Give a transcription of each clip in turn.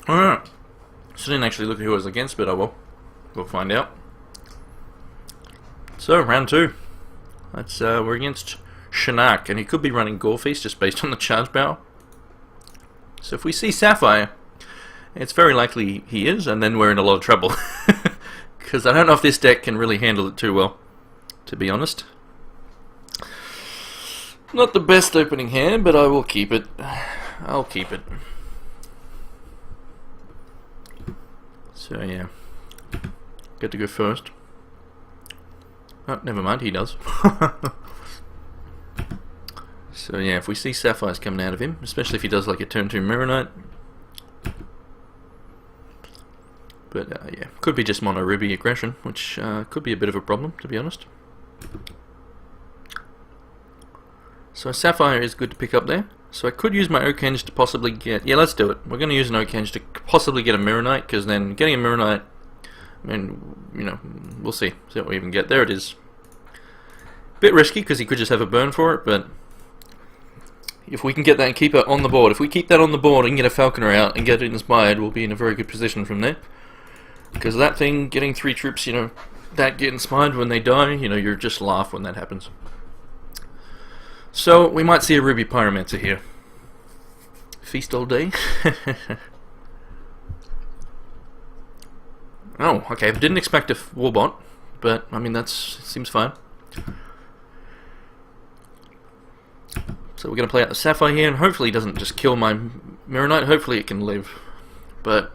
Alright. So I didn't actually look at who I was against, but I will. We'll find out. So, round 2. We're against Shinnok, and he could be running Gore Feast just based on the charge barrel. So if we see Sapphire, it's very likely he is, and then we're in a lot of trouble. Because I don't know if this deck can really handle it too well, to be honest. Not the best opening hand, but I will keep it. I'll keep it. So yeah, get to go first. Oh, never mind, he does. So yeah, if we see Sapphires coming out of him, especially if he does like a turn 2 Mirror Knight. But yeah, could be just mono ruby aggression, which could be a bit of a problem, to be honest. So Sapphire is good to pick up there. So I could use my Oak Henge to possibly get... Yeah, let's do it. We're going to use an Oak Henge to possibly get a Mirror Knight, because then getting a Mirror Knight, I mean, you know, we'll see. See what we even get. There it is. Bit risky, because he could just have a burn for it, but if we can get that and keep it on the board, if we keep that on the board and get a Falconer out and get it inspired, we'll be in a very good position from there. Because that thing, getting 3 troops, you know, that get inspired when they die, you know, you're just laugh when that happens. So, we might see a Ruby Pyromancer here. Feast all day. Oh, okay, I didn't expect a Warbot, but, I mean, seems fine. So we're going to play out the Sapphire here, and hopefully it doesn't just kill my Mirror Knight. Hopefully it can live. But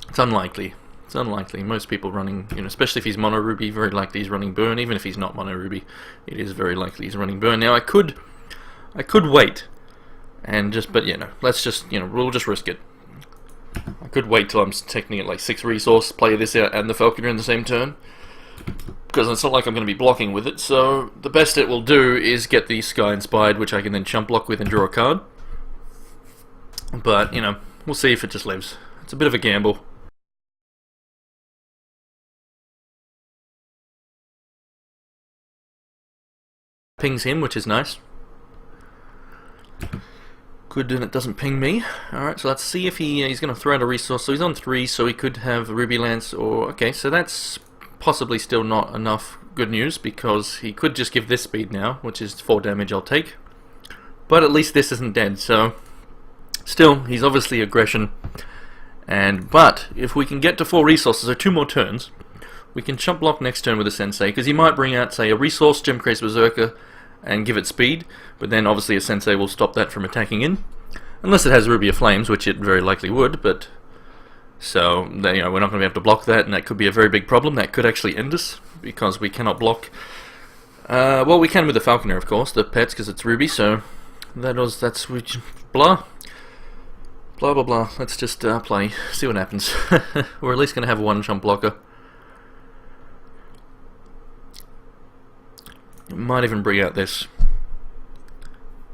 it's unlikely. It's unlikely. Most people running, you know, especially if he's mono ruby, very likely he's running burn. Even if he's not mono ruby, it is very likely he's running burn. Now I could wait and just, but you know, let's just, you know, we'll just risk it. I could wait till I'm technically at like 6 resource, play this out and the Falconer in the same turn, because it's not like I'm going to be blocking with it. So the best it will do is get the Sky Inspired, which I can then chump block with and draw a card. But you know, we'll see if it just lives. It's a bit of a gamble. Pings him, which is nice. Good, and it doesn't ping me. Alright, so let's see if he's going to throw out a resource. So he's on 3, so he could have Ruby Lance, or... Okay, so that's possibly still not enough good news, because he could just give this speed now, which is 4 damage I'll take. But at least this isn't dead, so... Still, he's obviously aggression. But, if we can get to 4 resources, or 2 more turns, we can chump block next turn with a Sensei, because he might bring out, say, a resource, Gemcraze Berserker, and give it speed, but then obviously a Sensei will stop that from attacking in. Unless it has Ruby of Flames, which it very likely would, but... So, you know, we're not going to be able to block that, and that could be a very big problem. That could actually end us, because we cannot block... well, we can with the Falconer, of course, the pets, because it's Ruby, so... That's... Blah. Blah, blah, blah. Let's just play, see what happens. We're at least going to have 1 chump blocker. Might even bring out this.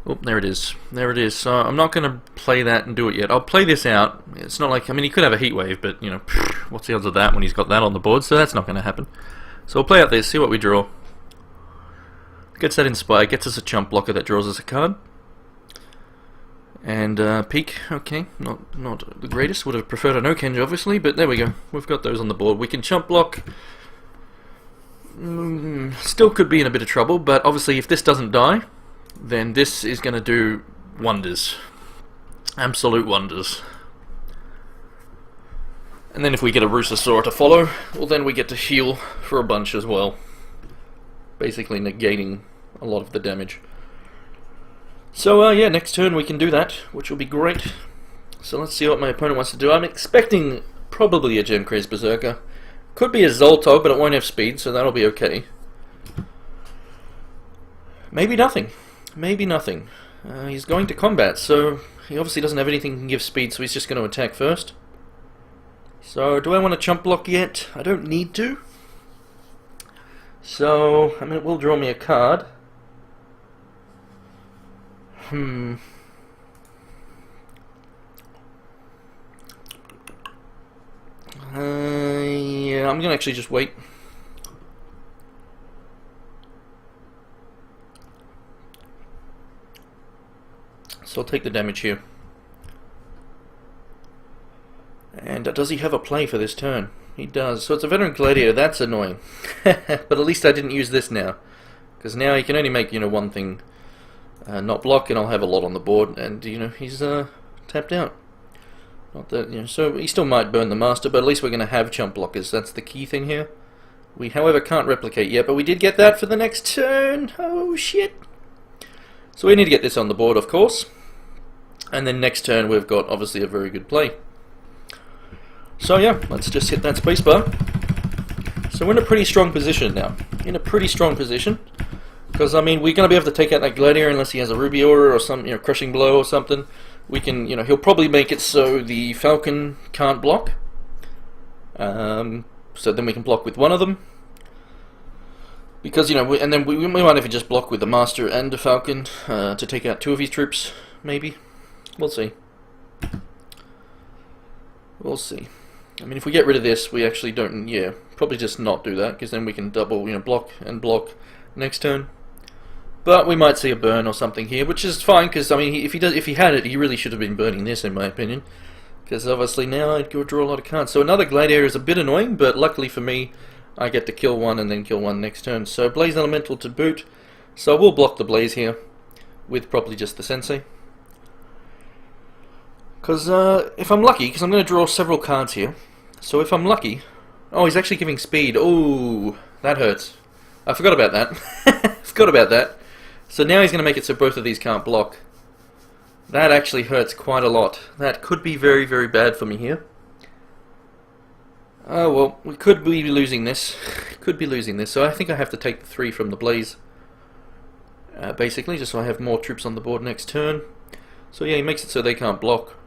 Oh, there it is. There it is. So I'm not going to play that and do it yet. I'll play this out. It's not like... I mean, he could have a heat wave, but, you know, what's the odds of that when he's got that on the board? So that's not going to happen. So we'll play out this, see what we draw. Gets that Inspire, gets us a chump blocker that draws us a card. And peak, okay, not the greatest. Would have preferred an Oak Henge, obviously, but there we go. We've got those on the board. We can chump block. Still could be in a bit of trouble, but obviously if this doesn't die, then this is going to do wonders. Absolute wonders. And then if we get a Roosasaur to follow, well then we get to heal for a bunch as well. Basically negating a lot of the damage. So yeah, next turn we can do that, which will be great. So let's see what my opponent wants to do. I'm expecting probably a Gemcraze Berserker. Could be a Zoltog, but it won't have speed, so that'll be okay. Maybe nothing. Maybe nothing. He's going to combat, so he obviously doesn't have anything that can give speed, so he's just going to attack first. So, do I want to chump block yet? I don't need to. So, I mean, it will draw me a card. Yeah, I'm gonna actually just wait. So I'll take the damage here. And does he have a play for this turn? He does. So it's a veteran gladiator. That's annoying. But at least I didn't use this now, because now he can only make, you know, one thing not block, and I'll have a lot on the board. And you know, he's tapped out. Not that, you know, so he still might burn the master, but at least we're going to have chump blockers. That's the key thing here. We, however, can't replicate yet, but we did get that for the next turn. Oh shit! So we need to get this on the board, of course. And then next turn we've got obviously a very good play. So yeah, let's just hit that spacebar. So we're in a pretty strong position now. In a pretty strong position. Because, I mean, we're going to be able to take out that gladiator unless he has a ruby aura or some, you know, crushing blow or something. We can, you know, he'll probably make it so the falcon can't block. So then we can block with one of them. Because, you know, and then we might even just block with the master and the falcon to take out two of his troops, maybe. We'll see. We'll see. I mean, if we get rid of this, we actually don't, yeah, probably just not do that, because then we can double, you know, block and block next turn. But we might see a burn or something here, which is fine, because, I mean, if he had it, he really should have been burning this, in my opinion. Because obviously now I'd go draw a lot of cards. So another gladiator is a bit annoying, but luckily for me, I get to kill one and then kill one next turn. So Blaze Elemental to boot. So we'll block the Blaze here, with probably just the Sensei. Because if I'm lucky, because I'm going to draw several cards here, so if I'm lucky... Oh, he's actually giving speed. Oh, that hurts. I forgot about that. Forgot about that. So now he's going to make it so both of these can't block. That actually hurts quite a lot. That could be very, very bad for me here. Oh, well, we could be losing this. Could be losing this. So I think I have to take the 3 from the Blaze. Basically, just so I have more troops on the board next turn. So yeah, he makes it so they can't block.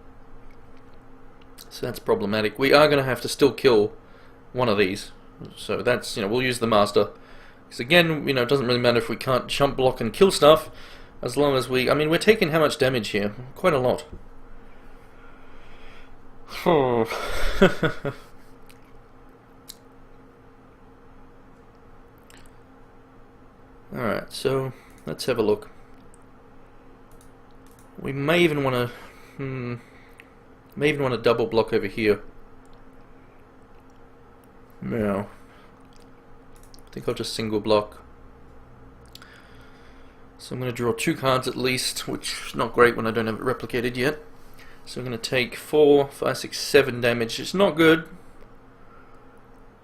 So that's problematic. We are going to have to still kill one of these. So that's, you know, we'll use the master. Because again, you know, it doesn't really matter if we can't jump block and kill stuff. As long as we... I mean, we're taking how much damage here? Quite a lot. Alright, so let's have a look. We may even want to... may even want to double block over here. No. I think I'll just single block. So I'm going to draw 2 cards at least, which is not great when I don't have it replicated yet. So I'm going to take 4, 5, 6, 7 damage. It's not good,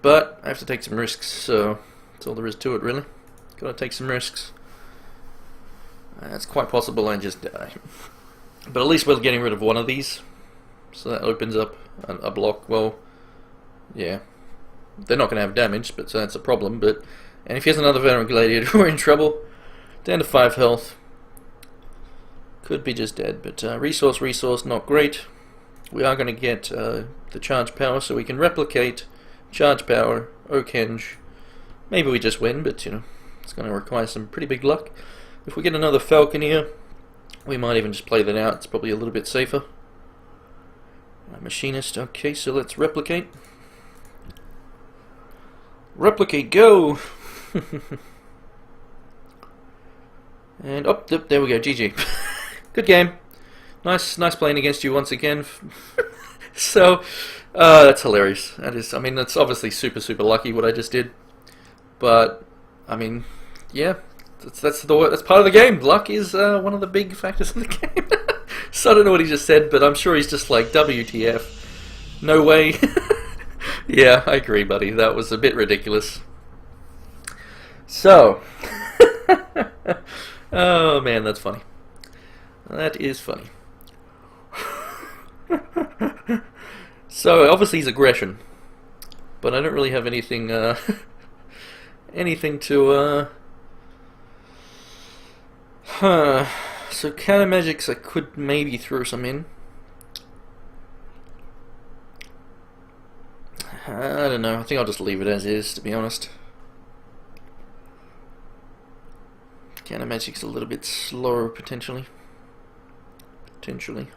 but I have to take some risks, so that's all there is to it really. Gotta take some risks. It's quite possible I just die. But at least we're getting rid of one of these. So that opens up a block. Well, yeah. They're not going to have damage, but so that's a problem. But and if he has another veteran gladiator, we're in trouble. Down to 5 health. Could be just dead, but resource, not great. We are going to get the charge power, so we can replicate charge power, Oakhenge. Maybe we just win, but you know, it's going to require some pretty big luck. If we get another Falcon here, we might even just play that out. It's probably a little bit safer. Machinist, okay, so let's replicate. Replicate, go! And oh, there we go, GG. Good game. Nice playing against you once again. So, that's hilarious. That is, I mean, that's obviously super lucky what I just did. But, I mean, yeah, that's part of the game. Luck is one of the big factors in the game. So I don't know what he just said, but I'm sure he's just like, WTF. No way. Yeah, I agree, buddy. That was a bit ridiculous. So, oh man, that's funny. That is funny. So obviously he's aggression, but I don't really have anything, anything to. So counter magics, I could maybe throw some in. I don't know. I think I'll just leave it as is, to be honest. Counter magic's a little bit slower, potentially. It'd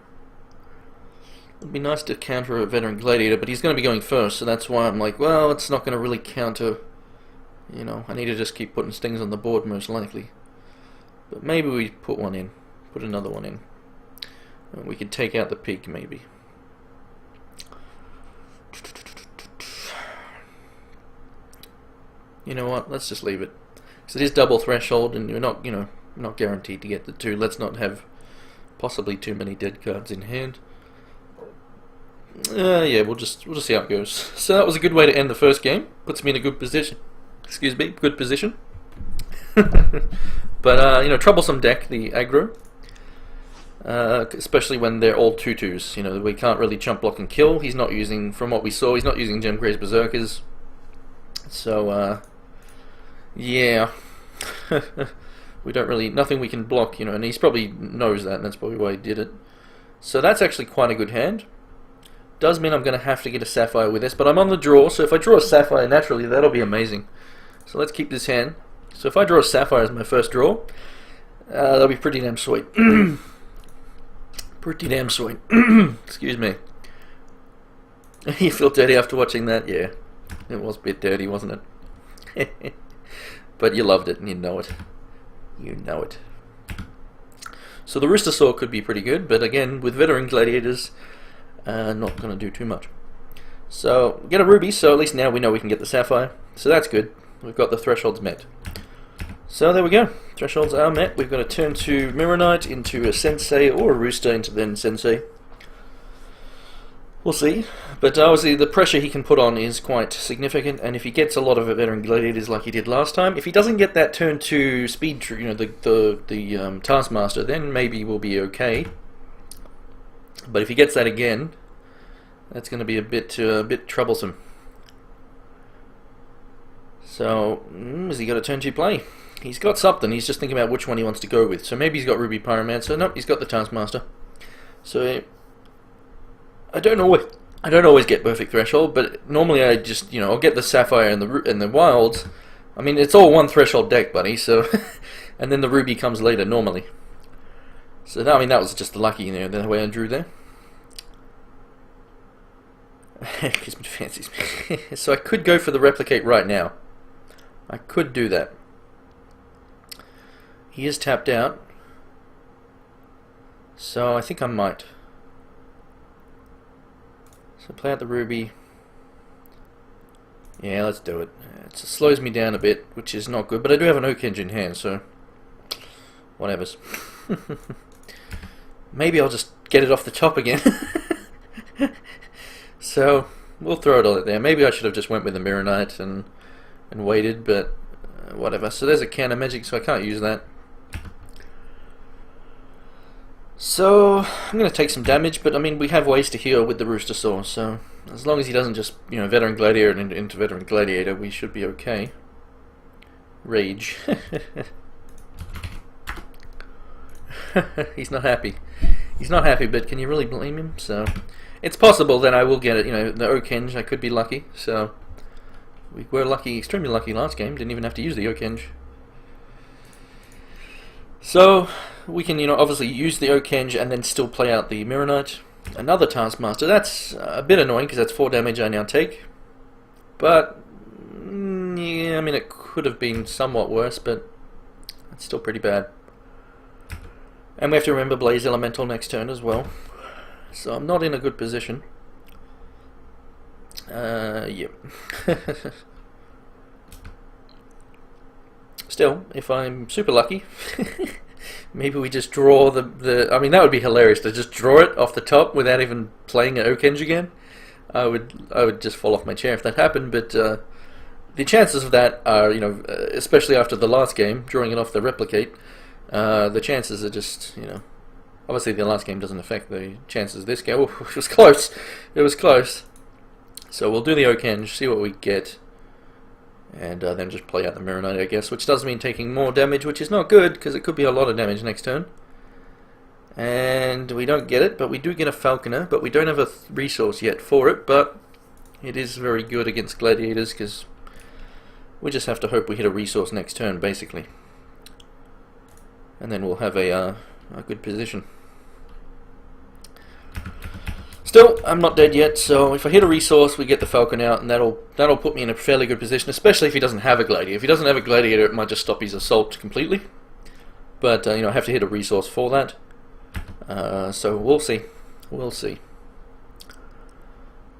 be nice to counter a veteran gladiator, but he's going to be going first, so that's why I'm like, well, it's not going to really counter. You know, I need to just keep putting things on the board, most likely. But maybe we put one in. Put another one in. And we could take out the pig, maybe. You know what? Let's just leave it. Because it is double threshold, and you're not, not guaranteed to get the 2. Let's not have possibly too many dead cards in hand. Yeah, we'll just see how it goes. So that was a good way to end the first game. Puts me in a good position. Excuse me, good position. But troublesome deck, the aggro. Especially when they're all 2/2s. We can't really chump block and kill. He's not using, from what we saw, he's not using Gemcraze Berserkers. So yeah. We don't really, nothing we can block, and he probably knows that, and that's probably why he did it. So that's actually quite a good hand. Does mean I'm going to have to get a Sapphire with this, but I'm on the draw, so if I draw a Sapphire naturally, that'll be amazing. So let's keep this hand. So if I draw a Sapphire as my first draw, that'll be pretty damn sweet. Pretty damn sweet. Excuse me. You feel dirty after watching that? Yeah. It was a bit dirty, wasn't it? But you loved it, and you know it. You know it. So the Rooster Saw could be pretty good, but again, with Veteran Gladiators, not going to do too much. So, get a Ruby, so at least now we know we can get the Sapphire. So that's good. We've got the thresholds met. So there we go. Thresholds are met. We've got to turn to Mirror Knight into a Sensei, or a Rooster into then Sensei. We'll see. But obviously the pressure he can put on is quite significant, and if he gets a lot of Veteran Gladiators like he did last time, if he doesn't get that turn 2 speed, the Taskmaster, then maybe we'll be okay. But if he gets that again, that's going to be a bit troublesome. So, has he got a turn 2 play? He's got something. He's just thinking about which one he wants to go with. So maybe he's got Ruby Pyromancer. Nope, he's got the Taskmaster. So I don't always get perfect threshold, but normally I just I'll get the Sapphire and the Wilds. I mean, it's all one threshold deck, buddy. So and then the Ruby comes later normally. So that, that was just lucky, the way I drew there. Gives me fancies. So I could go for the Replicate right now. I could do that. He is tapped out. So I think I might. So play out the Ruby. Yeah, let's do it. It slows me down a bit, which is not good, but I do have an Oak Henge in hand, so whatevers. Maybe I'll just get it off the top again. So we'll throw it all there. Maybe I should have just went with the Mirror Knight and waited, but whatever. So there's a counter magic, so I can't use that. So I'm going to take some damage, but I mean we have ways to heal with the Rooster Saw, so as long as he doesn't just Veteran Gladiator into Veteran Gladiator, we should be okay. Rage. He's not happy. He's not happy, but can you really blame him? So it's possible that I will get it. The Oak Henge, I could be lucky. So we were lucky, extremely lucky last game. Didn't even have to use the Oak Henge. So we can, obviously use the Oak Henge and then still play out the Mirror Knight. Another Taskmaster. That's a bit annoying because that's 4 damage I now take. But yeah, I mean it could have been somewhat worse, but it's still pretty bad. And we have to remember Blaze Elemental next turn as well. So I'm not in a good position. Yep. Still, if I'm super lucky, maybe we just draw the. I mean, that would be hilarious to just draw it off the top without even playing an Oak Henge again. I would just fall off my chair if that happened. But the chances of that are, especially after the last game, drawing it off the Replicate. The chances are just, obviously the last game doesn't affect the chances of this game. Oh, it was close. It was close. So we'll do the Oak Henge, see what we get, and then just play out the Mirror Knight, I guess, which does mean taking more damage, which is not good, because it could be a lot of damage next turn. And we don't get it, but we do get a Falconer, but we don't have a resource yet for it, but it is very good against Gladiators, because we just have to hope we hit a resource next turn, basically. And then we'll have a good position. Still, I'm not dead yet, so if I hit a resource, we get the Falcon out, and that'll put me in a fairly good position, especially if he doesn't have a Gladiator. If he doesn't have a Gladiator, it might just stop his assault completely. But, I have to hit a resource for that. So we'll see. We'll see.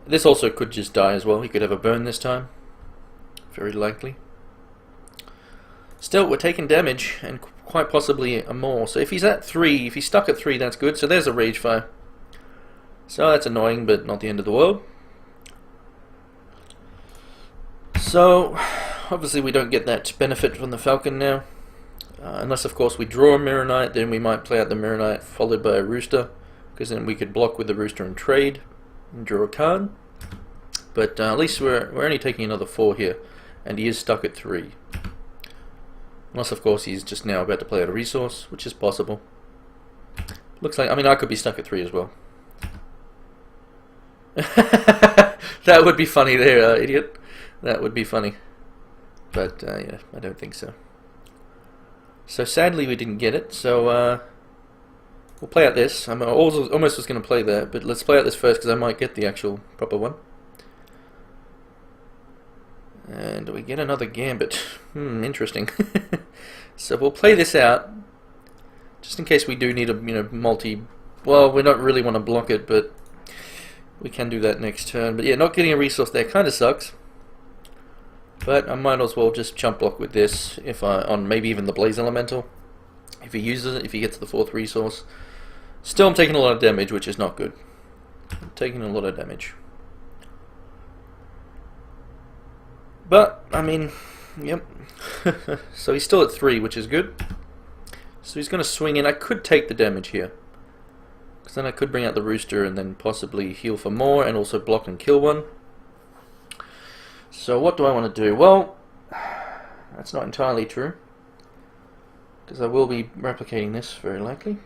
This also could just die as well. He could have a burn this time. Very likely. Still, we're taking damage, and quite possibly more. So if he's at 3, if he's stuck at 3, that's good. So there's a Rage Fire. So that's annoying, but not the end of the world. So, obviously we don't get that benefit from the Falcon now. Unless, of course, we draw a Mirror Knight, then we might play out the Mirror Knight followed by a Rooster. Because then we could block with the Rooster and trade and draw a card. But at least we're only taking another 4 here. And he is stuck at 3. Unless, of course, he's just now about to play out a resource, which is possible. Looks like, I mean, I could be stuck at 3 as well. That would be funny there, idiot. That would be funny. But, yeah, I don't think so. So, sadly, we didn't get it. So, we'll play out this. I'm almost was going to play that, but let's play out this first, because I might get the actual proper one. And we get another Gambit. Interesting. So we'll play this out, just in case we do need a multi. Well, we don't really want to block it, but we can do that next turn. But yeah, not getting a resource there kind of sucks. But I might as well just chump block with this on maybe even the Blaze Elemental if he uses it. If he gets the 4th resource, still I'm taking a lot of damage, which is not good. I'm taking a lot of damage. But, I mean, yep. So he's still at 3, which is good. So he's going to swing in. I could take the damage here. Because then I could bring out the Rooster and then possibly heal for more and also block and kill one. So what do I want to do? Well, that's not entirely true. Because I will be replicating this, very likely.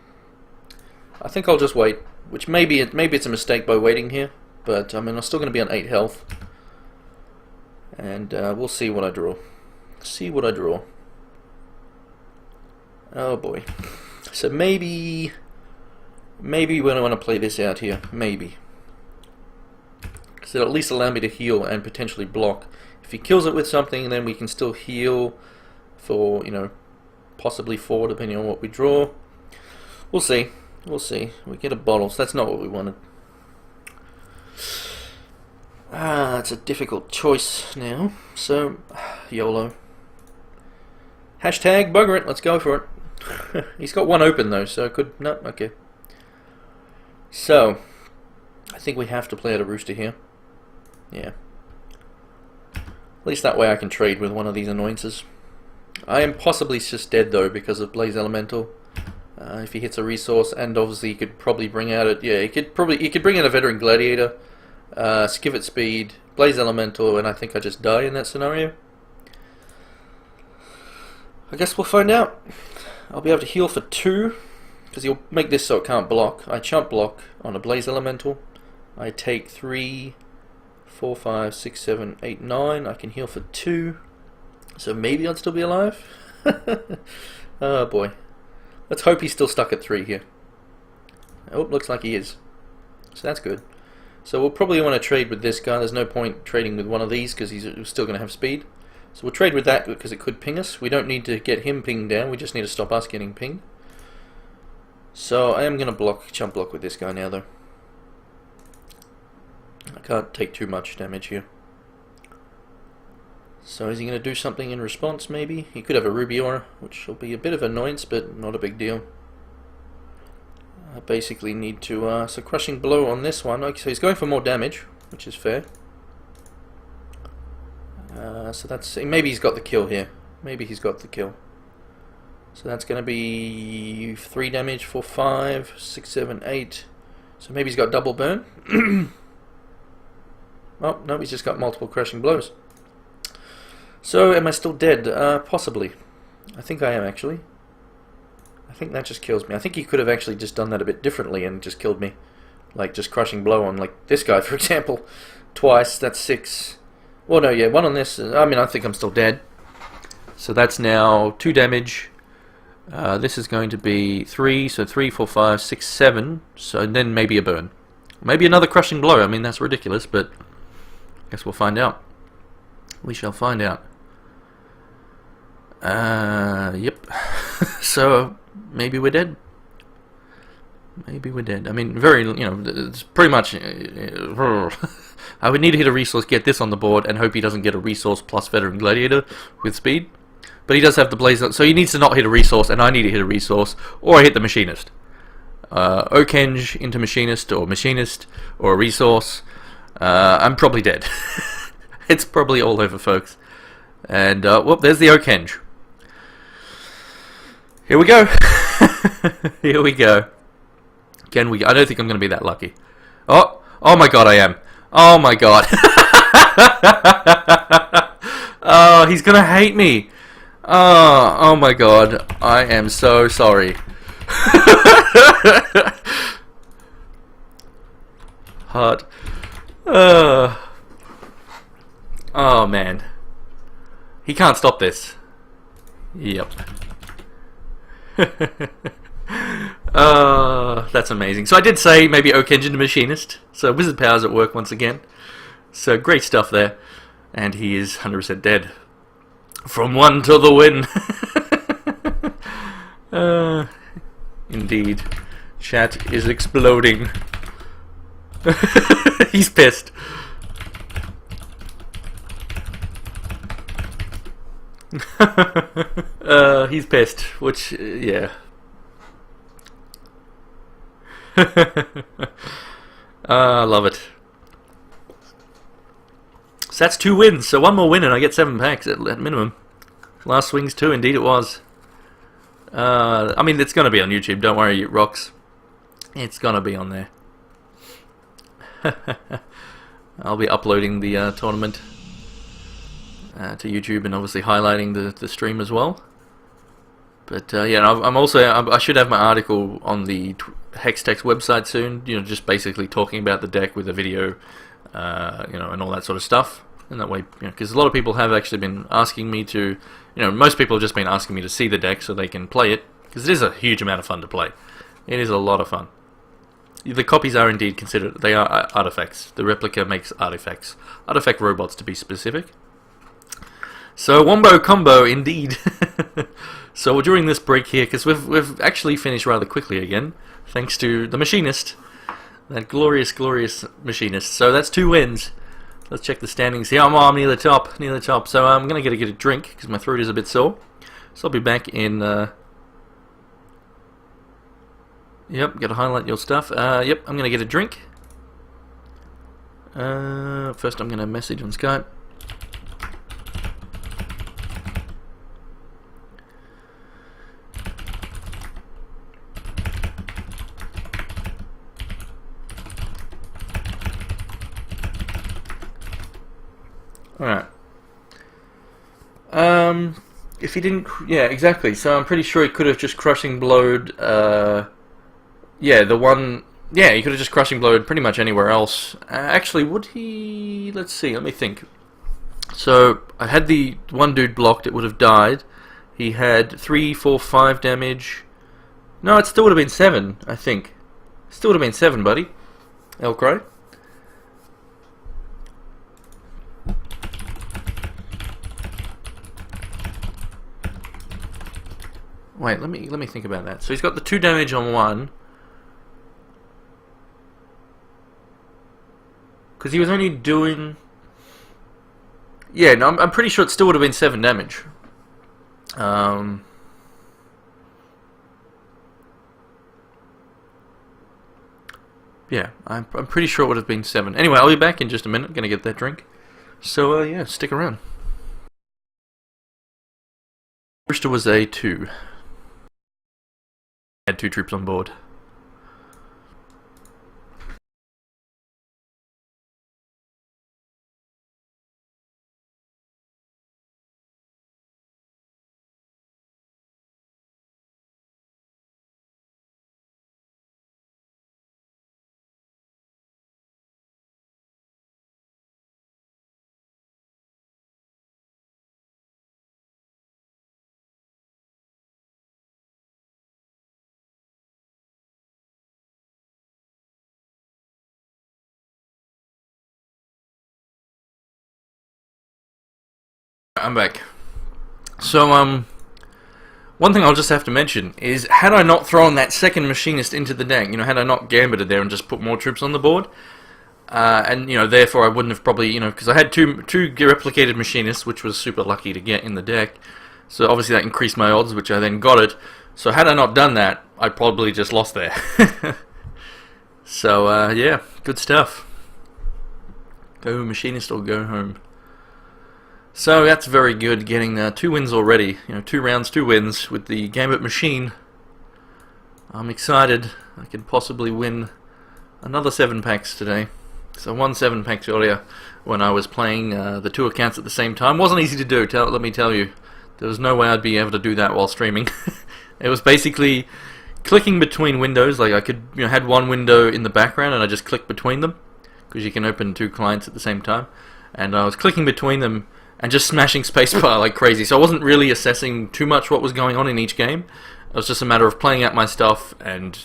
I think I'll just wait. Which maybe it's a mistake by waiting here. But, I mean, I'm still going to be on 8 health. And we'll see what I draw. See what I draw. Oh boy. So maybe we want to play this out here. Maybe. Because it'll at least allow me to heal and potentially block. If he kills it with something, then we can still heal for, possibly 4, depending on what we draw. We'll see. We'll see. We get a bottle, so that's not what we wanted. It's a difficult choice now. So, YOLO. Hashtag bugger it. Let's go for it. He's got 1 open though, so could no. Okay. So, I think we have to play out a Rooster here. Yeah. At least that way I can trade with one of these annoyances. I am possibly just dead though because of Blaze Elemental. If he hits a resource, and obviously he could probably bring out it. Yeah, he could bring out a Veteran Gladiator. Skivet Speed, Blaze Elemental, and I think I just die in that scenario. I guess we'll find out. I'll be able to heal for 2, because he'll make this so it can't block. I chump block on a Blaze Elemental. I take 3, 4, 5, 6, 7, 8, 9. I can heal for 2. So maybe I'd still be alive? Oh boy. Let's hope he's still stuck at 3 here. Oh, looks like he is. So that's good. So we'll probably want to trade with this guy. There's no point trading with one of these because he's still going to have speed. So we'll trade with that because it could ping us. We don't need to get him pinged down. We just need to stop us getting pinged. So I am going to chump block with this guy now though. I can't take too much damage here. So is he going to do something in response maybe? He could have a Ruby Aura, which will be a bit of annoyance but not a big deal. I basically need to, so Crushing Blow on this one. Okay, so he's going for more damage, which is fair. So that's, maybe he's got the kill here. Maybe he's got the kill. So that's going to be 3 damage for 5, 6, 7, 8. So maybe he's got double burn. Oh, no, he's just got multiple Crushing Blows. So am I still dead? Possibly. I think I am actually. I think that just kills me. I think he could have actually just done that a bit differently and just killed me. Like, just Crushing Blow on, like, this guy, for example. Twice, that's 6. Well, no, yeah, 1 on this. I mean, I think I'm still dead. So that's now 2 damage. This is going to be 3, so 3, 4, 5, 6, 7. So then maybe a burn. Maybe another Crushing Blow. I mean, that's ridiculous, but I guess we'll find out. We shall find out. Yep. So maybe we're dead. Maybe we're dead. I mean, it's pretty much. I would need to hit a resource, get this on the board, and hope he doesn't get a resource plus Veteran Gladiator with speed. But he does have the Blazer, so he needs to not hit a resource, and I need to hit a resource, or I hit the Machinist. Okenge into Machinist, or a resource. I'm probably dead. It's probably all over, folks. And, whoop, there's the Okenge. Here we go. Here we go. Can we? I don't think I'm going to be that lucky. Oh my god, I am. Oh my god. Oh, he's going to hate me. Oh my god. I am so sorry. Hard. Oh man. He can't stop this. Yep. That's amazing. So I did say maybe Okenge into Machinist. So Wizard Powers at work once again. So great stuff there. And he is 100% dead. From one to the win. Indeed. Chat is exploding. He's pissed. He's pissed, which, yeah. I love it. So that's 2 wins, so 1 more win and I get 7 packs at minimum. Last swing's 2, indeed it was. I mean, it's going to be on YouTube, don't worry, rocks. It's going to be on there. I'll be uploading the tournament to YouTube and obviously highlighting the stream as well. But yeah, I'm also I should have my article on the HEX website soon. You know, just basically talking about the deck with a video, you know, and all that sort of stuff. And that way, you know, because a lot of people have actually been asking me to, you know, most people have just been asking me to see the deck so they can play it, because it is a huge amount of fun to play. It is a lot of fun. The copies are indeed considered, they are artifacts. The replica makes artifacts. Artifact robots, to be specific. So, wombo combo, indeed. So, during this break here, because we've actually finished rather quickly again, thanks to the Machinist. That glorious, glorious Machinist. So, that's 2 wins. Let's check the standings here. I'm near the top, So, I'm going to get a drink, because my throat is a bit sore. So, I'll be back in... Yep, gotta highlight your stuff. Yep, I'm gonna get a drink. First I'm gonna message on Skype. Alright. If he didn't... Yeah, exactly. So I'm pretty sure he could have just crushing blowed... Yeah, the one... Yeah, he could have just crushing blowed pretty much anywhere else. Actually, would he... Let's see, let me think. So, I had the one dude blocked, it would have died. He had 3, 4, 5 damage. No, it still would have been 7, I think. Still would have been 7, buddy. Elcrow. Wait, let me think about that. So he's got the 2 damage on one. Because he was only doing... Yeah, no, I'm pretty sure it still would have been 7 damage. Yeah, I'm pretty sure it would have been 7. Anyway, I'll be back in just a minute. Gonna get that drink. So, yeah, stick around. Rooster was a 2. Had 2 troops on board. I'm back. So, one thing I'll just have to mention is, had I not thrown that second Machinist into the deck, you know, had I not gambited there and just put more troops on the board, and, you know, therefore I wouldn't have probably, you know, because I had two replicated Machinists, which was super lucky to get in the deck, So obviously that increased my odds, which I then got it. So had I not done that, I probably just lost there. So yeah, good stuff. Go machinist or go home. So that's very good, getting 2 wins already. 2 rounds, 2 wins with the Gambit machine. I'm excited. I could possibly win another 7 packs today. So I won 7 packs earlier when I was playing the 2 accounts at the same time. Wasn't easy to do, let me tell you. There was no way I'd be able to do that while streaming. It was basically clicking between windows. Like I could, had one window in the background and I just clicked between them, because you can open 2 clients at the same time. And I was clicking between them and just smashing spacebar like crazy. So I wasn't really assessing too much what was going on in each game. It was just a matter of playing out my stuff, and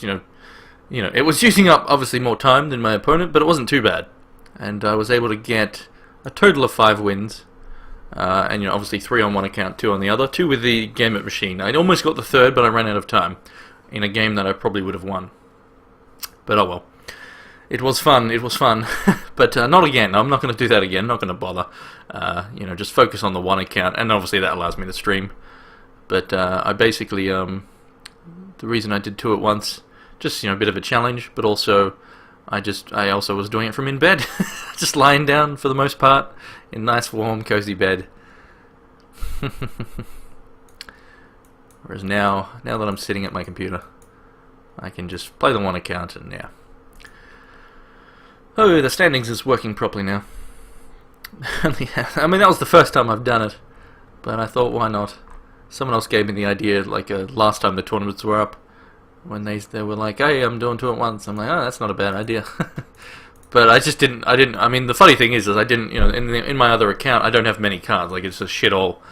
it was using up obviously more time than my opponent, but it wasn't too bad. And I was able to get a total of 5 wins. And obviously 3 on one account, 2 on the other, 2 with the Gambit machine. I almost got the 3rd, but I ran out of time in a game that I probably would have won. But oh well. It was fun, but not again. I'm not going to do that again, not going to bother. Just focus on the one account, and obviously that allows me to stream. But I basically, the reason I did 2 at once, just, a bit of a challenge, but also, I also was doing it from in bed. Just lying down for the most part, in nice, warm, cozy bed. Whereas now that I'm sitting at my computer, I can just play the one account, and yeah. Oh, the standings is working properly now. I mean, that was the first time I've done it, but I thought, why not? Someone else gave me the idea, like last time the tournaments were up, when they were like, hey, I'm doing 2 at once. I'm like, oh, that's not a bad idea. But I just didn't. I mean, the funny thing is I didn't. In my other account, I don't have many cards. Like, it's a shit all.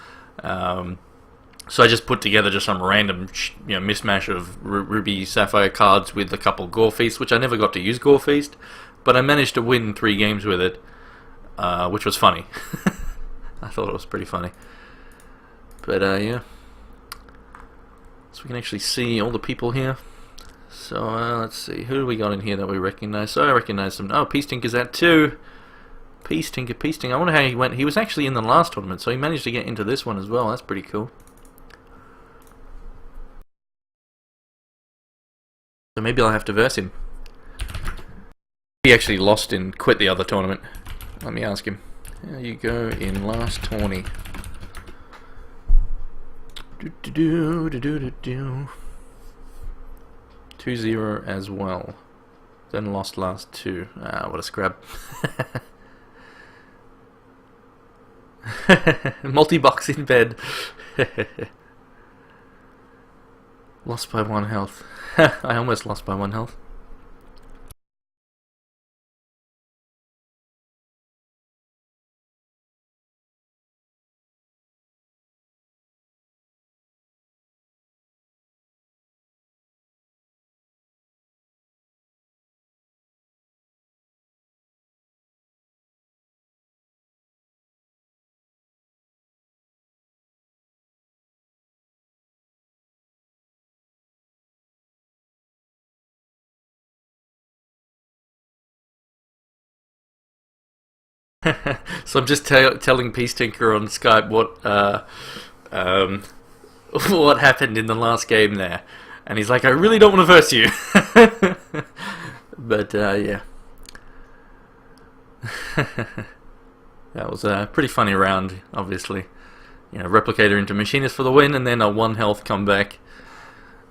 So I just put together just some random, mismatch of Ruby Sapphire cards with a couple Gore Feast, which I never got to use Gore Feast, but I managed to win 3 games with it, which was funny. I thought it was pretty funny. But yeah. So we can actually see all the people here. So let's see, who do we got in here that we recognize? So I recognize them. Oh, Peace Tinker's at 2. Peace Tinker. I wonder how he went. He was actually in the last tournament, so he managed to get into this one as well. That's pretty cool. So maybe I'll have to verse him. He actually lost and quit the other tournament. Let me ask him. There you go in last tourney. 2-0 as well. Then lost last 2. Ah, what a scrap. Multi-box in bed. Lost by 1 health. I almost lost by 1 health. So I'm just telling Peace Tinker on Skype what happened in the last game there, and he's like, I really don't want to verse you. But yeah. That was a pretty funny round, obviously. Replicator into Machinist for the win, and then a 1 health comeback.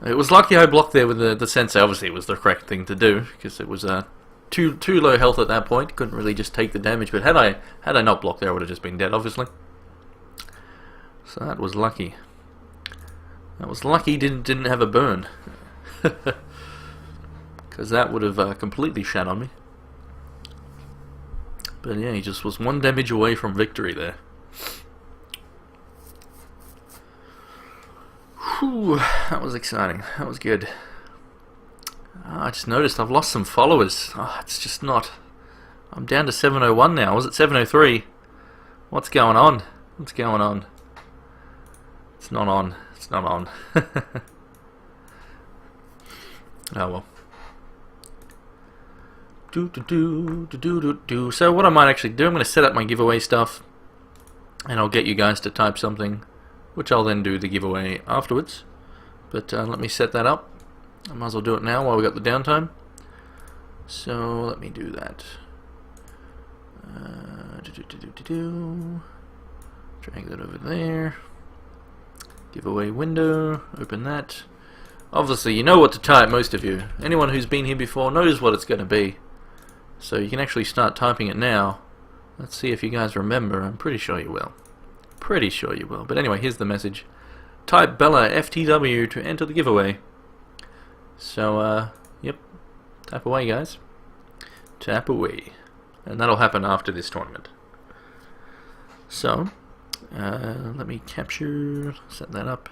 It was lucky I blocked there with the Sensei. Obviously it was the correct thing to do, because it was too low health at that point. Couldn't really just take the damage, but had I not blocked there, I would have just been dead, obviously. So that was lucky. That was lucky didn't have a burn. Because that would have completely shat on me. But yeah, he just was 1 damage away from victory there. Whew, that was exciting. That was good. I just noticed I've lost some followers. It's just not. I'm down to 701 now. I was at 703. What's going on? What's going on? It's not on. It's not on. Oh well. So what I might actually do, I'm going to set up my giveaway stuff, and I'll get you guys to type something which I'll then do the giveaway afterwards. But let me set that up. I might as well do it now while we got the downtime. So let me do that. Drag that over there. Giveaway window. Open that. Obviously, you know what to type, most of you. Anyone who's been here before knows what it's going to be. So you can actually start typing it now. Let's see if you guys remember. I'm pretty sure you will. Pretty sure you will. But anyway, here's the message. Type Bella FTW to enter the giveaway. So, yep. Tap away, guys. Tap away. And that'll happen after this tournament. So, let me capture, set that up.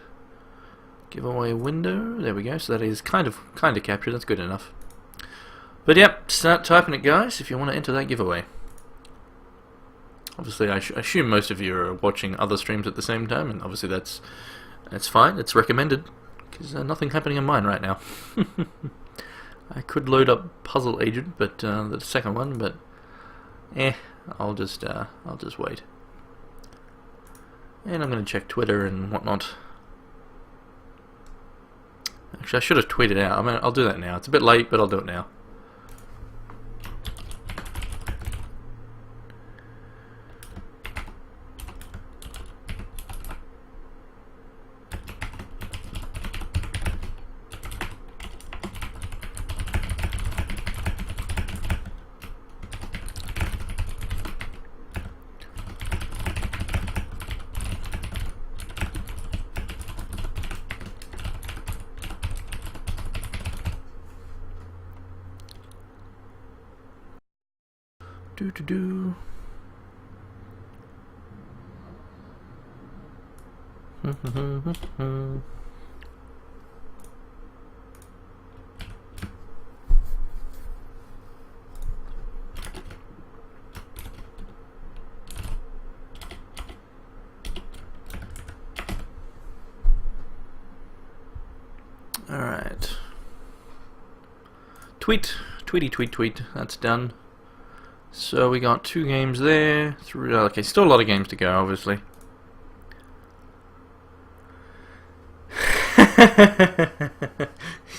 Giveaway window. There we go. So that is kind of captured. That's good enough. But yep, start typing it, guys, if you want to enter that giveaway. Obviously, I assume most of you are watching other streams at the same time, and obviously that's fine. It's recommended because nothing happening on mine right now. I could load up Puzzle Agent, but the second one, but I'll just wait. And I'm going to check Twitter and whatnot. Actually, I should have tweeted out. I mean, I'll do that now. It's a bit late, but I'll do it now. Do. Alright. Tweet. That's done. So we got 2 games there. Okay, still a lot of games to go, obviously.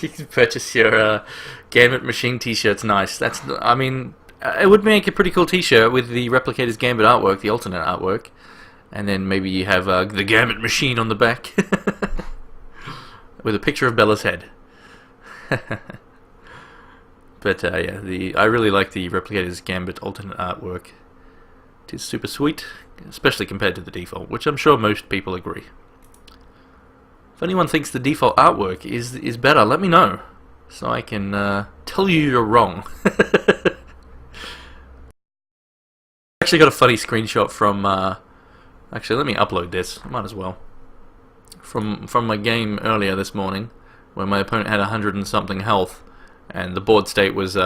You can purchase your Gambit Machine t-shirts. Nice. I mean, it would make a pretty cool t-shirt with the Replicators Gambit artwork, the alternate artwork, and then maybe you have the Gambit Machine on the back with a picture of Bella's head. But yeah, I really like the Replicators Gambit alternate artwork. It is super sweet, especially compared to the default, which I'm sure most people agree. If anyone thinks the default artwork is better, let me know, so I can tell you you're wrong. Actually got a funny screenshot from, actually let me upload this, I might as well. From my game earlier this morning, where my opponent had 100 and something health. And the board state was 2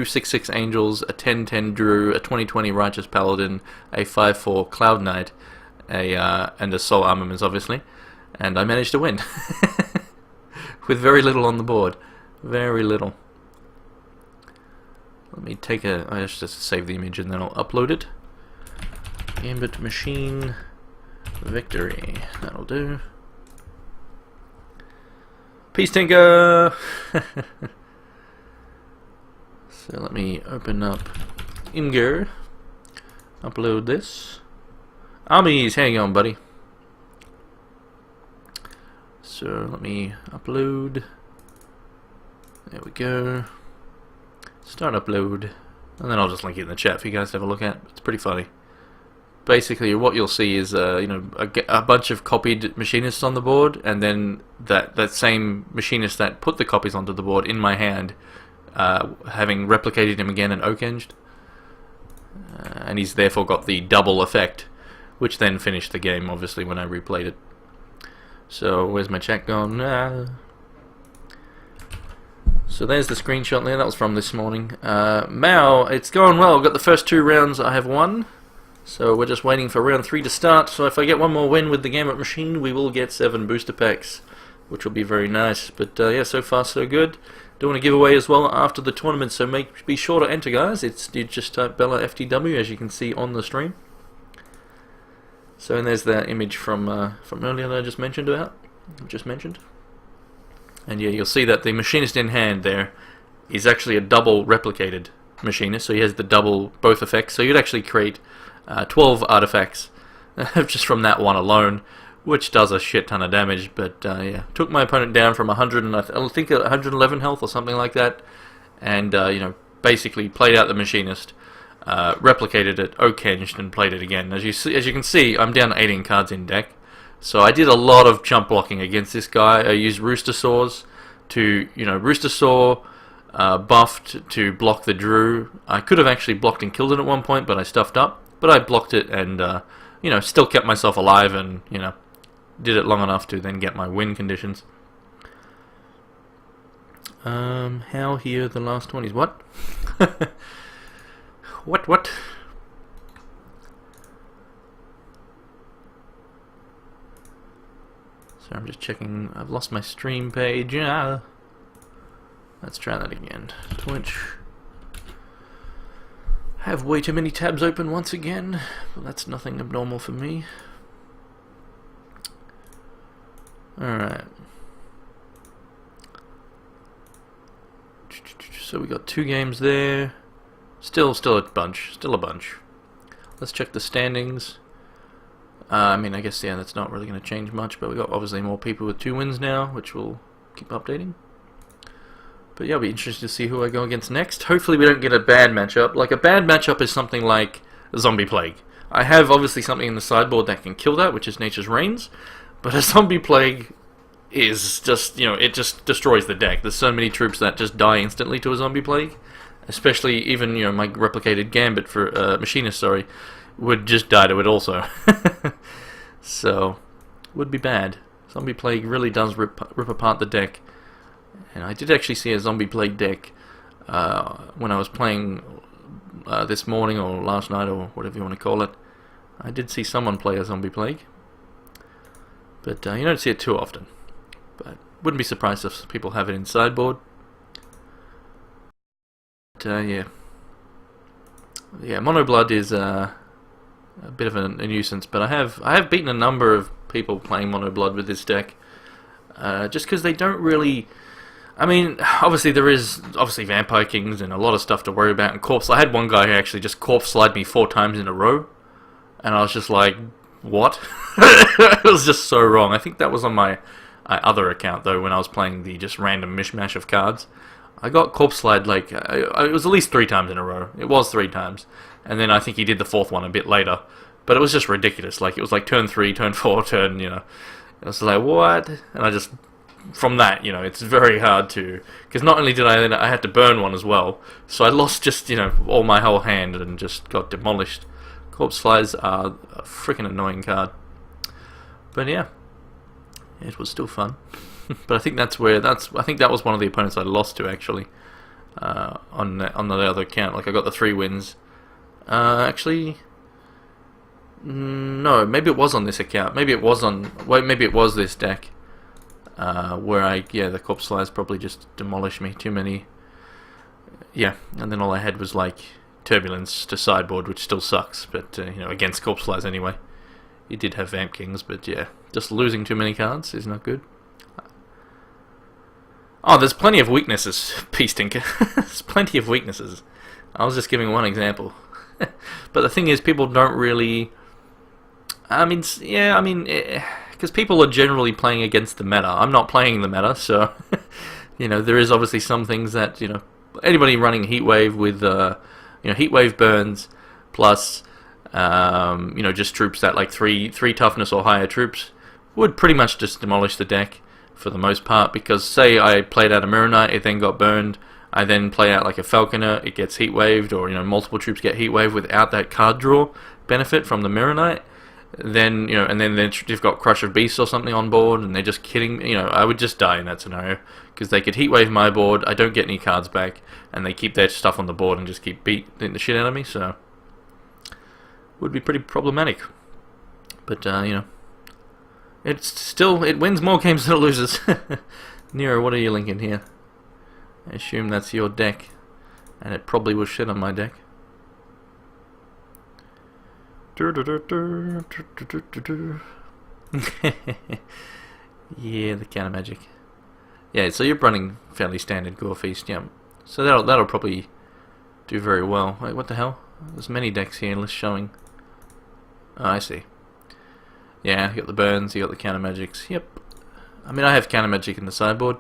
6/6 Angels, a 10/10 Drew, a 20/20 Righteous Paladin, a 5/4 Cloud Knight, and a Soul Armaments, obviously. And I managed to win. With very little on the board. Very little. Let me take I just save the image and then I'll upload it. Gambit Machine victory. That'll do. Peace, Tinker! So let me open up Imgur, upload this. Armies, hang on, buddy. So let me upload. There we go. Start upload, and then I'll just link it in the chat for you guys to have a look at. It's pretty funny. Basically, what you'll see is a bunch of copied machinists on the board, and then that same machinist that put the copies onto the board in my hand. Having replicated him again and oak-enged, and he's therefore got the double effect, which then finished the game, obviously, when I replayed it. So, where's my chat gone? So there's the screenshot there, that was from this morning. Mao, it's going well, I've got the first 2 rounds I have won, so we're just waiting for round 3 to start, so if I get one more win with the Gambit Machine, we will get 7 booster packs, which will be very nice. But yeah, so far so good. Doing a giveaway as well after the tournament, so be sure to enter, guys. You just type Bella FTW, as you can see on the stream. So and there's that image from earlier that I just mentioned and yeah, you'll see that the machinist in hand there is actually a double replicated machinist, so he has the double both effects, so you'd actually create 12 artifacts just from that one alone, which does a shit ton of damage. But yeah, took my opponent down from 100 and I think 111 health or something like that, and you know, basically played out the machinist, replicated it, okenged, and played it again. As you can see, I'm down to 18 cards in deck, so I did a lot of chump blocking against this guy. I used Rooster Saws to, you know, Rooster Saw buffed to block the Drew. I could have actually blocked and killed it at one point, but I stuffed up. But I blocked it and, you know, still kept myself alive and, you know, did it long enough to then get my win conditions. How here the last 20s? What? What? So I'm just checking. I've lost my stream page. Yeah. Let's try that again. Twitch. Have way too many tabs open once again. Well, that's nothing abnormal for me. Alright. So we got 2 games there. Still a bunch. Let's check the standings. I mean, I guess, yeah, that's not really going to change much, but we got obviously more people with 2 wins now, which we'll keep updating. But yeah, I'll be interested to see who I go against next. Hopefully we don't get a bad matchup. Like, a bad matchup is something like a Zombie Plague. I have obviously something in the sideboard that can kill that, which is Nature's Reigns, but a Zombie Plague is just, you know, it just destroys the deck. There's so many troops that just die instantly to a Zombie Plague. Especially even, you know, my replicated Gambit for Machinist, sorry, would just die to it also. So, would be bad. Zombie Plague really does rip apart the deck. And I did actually see a Zombie Plague deck when I was playing this morning or last night or whatever you want to call it. I did see someone play a Zombie Plague. But you don't see it too often. But wouldn't be surprised if people have it in sideboard. Yeah, Mono Blood is a bit of a nuisance, but I have beaten a number of people playing Mono Blood with this deck, just because they don't really. I mean, obviously there is Vampire Kings and a lot of stuff to worry about, and Corpse. I had one guy who actually just Corpse slide me 4 times in a row, and I was just like, what? It was just so wrong. I think that was on my other account though, when I was playing the just random mishmash of cards. I got Corpse Slide, like, it was at least 3 times in a row. It was 3 times. And then I think he did the 4th one a bit later. But it was just ridiculous. Like, it was like turn 3, turn 4, turn, you know. I was like, what? And I just, from that, you know, it's very hard to, because not only did I had to burn one as well. So I lost just, you know, all my whole hand and just got demolished. Corpse Slides are a freaking annoying card. But yeah, it was still fun. But I think I think that was one of the opponents I lost to actually, on the other account. Like I got the 3 wins. Actually, no, maybe it was on this account. Maybe it was this deck, where the Corpse Slides probably just demolished me. Too many. Yeah, and then all I had was like Turbulence to sideboard, which still sucks. But you know, against Corpse Slides anyway. You did have Vamp Kings, but yeah, just losing too many cards is not good. Oh, there's plenty of weaknesses, Peace Tinker. There's plenty of weaknesses. I was just giving one example. But the thing is, people don't really. I mean, yeah, I mean, because people are generally playing against the meta. I'm not playing the meta, so you know, there is obviously some things that, you know, anybody running Heatwave with you know, Heatwave burns plus you know, just troops that like 3 toughness or higher troops would pretty much just demolish the deck for the most part. Because say I played out a Mirror Knight, it then got burned. I then play out like a Falconer, it gets Heatwaved, or you know, multiple troops get Heatwaved without that card draw benefit from the Mirror Knight. Then, you know, and then you've got Crush of Beasts or something on board, and they're just kidding me. You know, I would just die in that scenario, because they could Heatwave my board, I don't get any cards back, and they keep their stuff on the board and just keep beating the shit out of me, so would be pretty problematic. But, you know, it wins more games than it loses. Nero, what are you linking here? I assume that's your deck, and it probably was shit on my deck. Yeah, the counter magic. Yeah, so you're running fairly standard Gore Feast, yeah. So that'll probably do very well. Wait, what the hell? There's many decks here, list showing. Oh, I see. Yeah, you got the burns, you got the counter magics. Yep. I mean, I have counter magic in the sideboard.